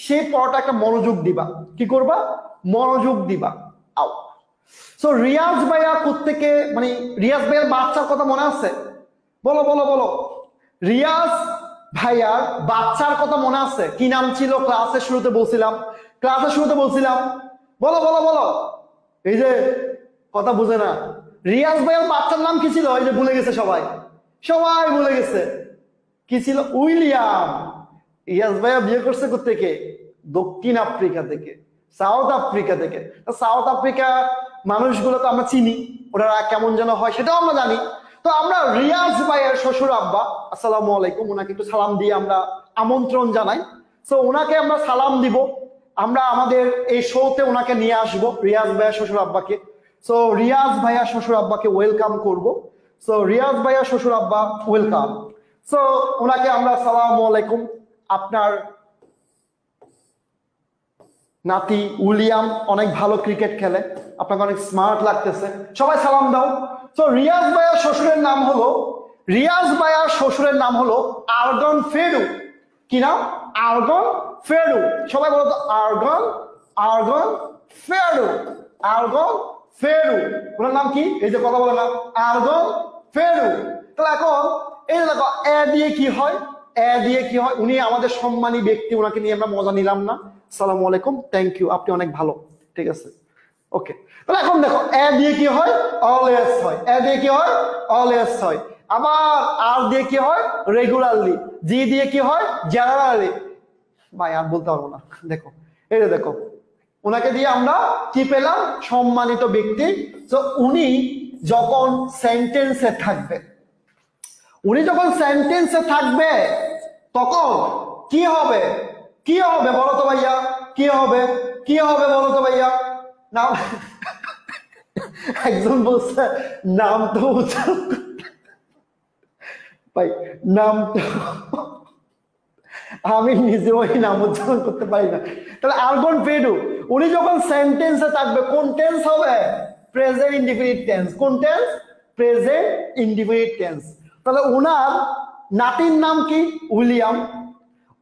সেই পড়াটা একটা মনোযোগ দিবা। কি করবা মনোযোগ দিবা। আও সো রিয়াজ ভাইয়া কোত্থেকে, মানে রিয়াজ ভাইয়ার বাচ্চার কথা মনে আছে? বলো বলো বলো, রিয়াজ ভাইয়ার বাচ্চার কথা মনে আছে? কি নাম ছিল ক্লাসের শুরুতে বলছিলাম, ক্লাসের শুরুতে বলছিলাম, বলো বলো বলো। এই যে কথা বুঝে না, রিয়াজ ভাইয়ার বাচ্চার নাম কি ছিল? এই যে ভুলে গেছে সবাই, সবাই ভুলে গেছে। কি ছিল? উইলিয়াম। রিয়াজ ভাইয়া বিয়ে করছে কোত্থেকে? দক্ষিণ আফ্রিকা থেকে, সাউথ আফ্রিকা থেকে। সাউথ আফ্রিকা মানুষগুলো তো আমরা চিনি, ওরা কেমন যেন হয় সেটাও আমরা জানি। তো আমরা রিয়াজ ভাইয়ের শ্বশুর আব্বা, আসসালামু আলাইকুম, ওনাকে একটু সালাম দিয়ে আমরা আমন্ত্রণ জানাই। সো ওনাকে আমরা সালাম দিব, আমরা আমাদের এই শোতে ওনাকে নিয়ে আসব, রিয়াজ ভাইয়ের শ্বশুর আব্বাকে। সো রিয়াজ ভাইয়া শ্বশুর আব্বাকে ওয়েলকাম করব। সো রিয়াজ ভাইয়া শ্বশুর আব্বা ওয়েলকাম। সো ওনাকে আমরা আসসালামু আলাইকুম, আপনার নাতি উইলিয়াম অনেক ভালো ক্রিকেট খেলে, আপনাকে অনেক স্মার্ট লাগতেছে, সবাই সালাম দাও। তো রিয়াজ ভাইয়ার শ্বশুরের নাম হলো, রিয়াজ ভাইয়ার শ্বশুরের নাম হলো আরগন ফেরু। কি নাম? আরগন ফেরু। সবাই বলো তো আরগন, আরগন ফেরু, আরগন ফেরু। ওনার নাম কি? এই যে কথা বলে না, আরগন ফেরু। তাহলে এখন এই দেখো এ দিয়ে কি হয়, এ দিয়ে কি হয়, উনি আমাদের সম্মানী ব্যক্তি, ওনাকে নিয়ে আমরা মজা নিলাম না। আসসালামু আলাইকুম, থ্যাংক ইউ, আপনি অনেক ভালো, ঠিক আছে, ওকে। তাহলে এখন দেখো এ দিয়ে কি হয় অলওয়েজ হয়, এ দিয়ে কি হয় অলওয়েজ হয়। আবার আর দিয়ে কি হয় রেগুলারলি, জি দিয়ে কি হয় জেনারেলি। ভাই আর বলতে পারবো না। দেখো এই যে দেখো ওনাকে দিয়ে আমরা কি পেলাম সম্মানিত ব্যক্তি। তো উনি যখন সেন্টেন্সে থাকবে, উনি যখন সেন্টেন্সে থাকবে তখন কি হবে, কি হবে বলো তো ভাইয়া, কি হবে, কি হবে বলো তো ভাইয়া? নাম একজন বলছে নাম তো উচ্চারণ, ভাই নাম তো আমি নিজে ওই নাম উচ্চারণ করতে পারি না। তাহলে আরগন ফেরু উনি যখন সেন্টেন্সে থাকবে কোন টেন্স হবে প্রেজেন্ট ইনডিফিনিট টেন্স। কোন টেন্স? Present indefinite tense. তাহলে ওনার নাতির নাম কি? উইলিয়াম।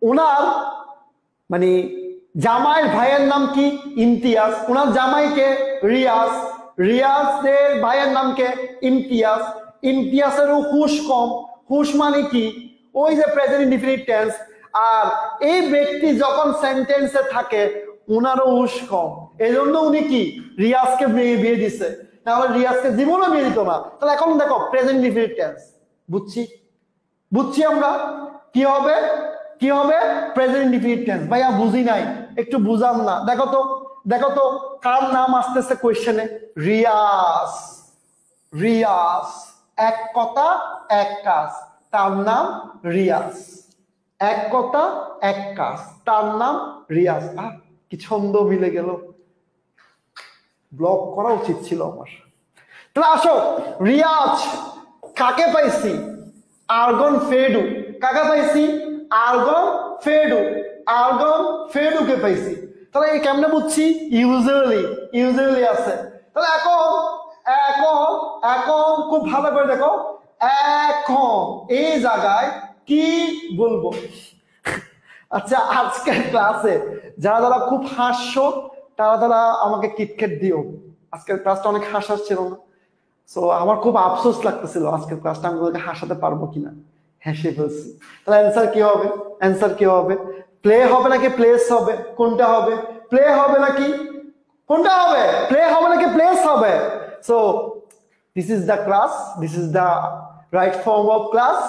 ওনার মানে জামাইয়ের ভাইয়ের নাম কি? ইমতিয়াজ। ওনার জামাইকে রিয়াজ, রিয়াজের ভাইয়ের নাম কে? ইমতিয়াজ। ইমতিয়াজেরও হুশ কম, হুশ মানে কি ওই যে প্রেজেন্ট ইনডিফিনিট টেন্স। আর এই ব্যক্তি যখন সেন্টেন্সে থাকে ওনারও হুশ কম, এই জন্য উনি কি রিয়াজকে বিয়ে দিছে, নাহলে রিয়াজকে জীবনও বিয়ে দিত না। তাহলে এখন দেখো প্রেজেন্ট ইনডিফিনিট টেন্স বুঝছি, বুঝছি আমরা কি হবে, কি হবে প্রেজেন্ট ইনডিফিনিট টেন্স। ভাইয়া বুঝি নাই, একটু বুঝাম না। দেখো তো, দেখো তো কার নাম আসতেছে কোয়েশ্চেনে? রিয়াজ, রিয়াজ, এক কথা এক কাজ, তার নাম রিয়াজ। এক কথা এক কাজ, তার নাম রিয়াজ। কি ছন্দ মিলে গেল, ব্লক করা উচিত ছিল আমার। তাহলে আসো, রিয়াজ কাকে পাইছি? আর্গন ফেডু। কাকে পাইছি? আর্গন ফেডু। আর্গন ফেডুকে পাইছি। তাহলে এই কেমনে বুঝছি? ইউজুয়ালি আছে। তাহলে এখন এখন এখন খুব ভালো করে দেখো, এখন এই জায়গায় কি বলবো? আচ্ছা, আজকের ক্লাসে যারা যারা খুব হাসছো তারা আমাকে কিটকেট দিও। আজকের ক্লাসটা অনেক হাসার ছিল না, সো আমার খুব আফসোস লাগতেছিল আজকের ক্লাসটা আমি ওদেরকে হাসাতে পারবো কিনা। হেসে ফেলছি। তাহলে অ্যান্সার কি হবে? অ্যান্সার কি হবে? প্লে হবে নাকি প্লেস হবে? কোনটা হবে? প্লে হবে নাকি কোনটা হবে? প্লে হবে নাকি প্লেস হবে? So this is the class, this is the right form of class.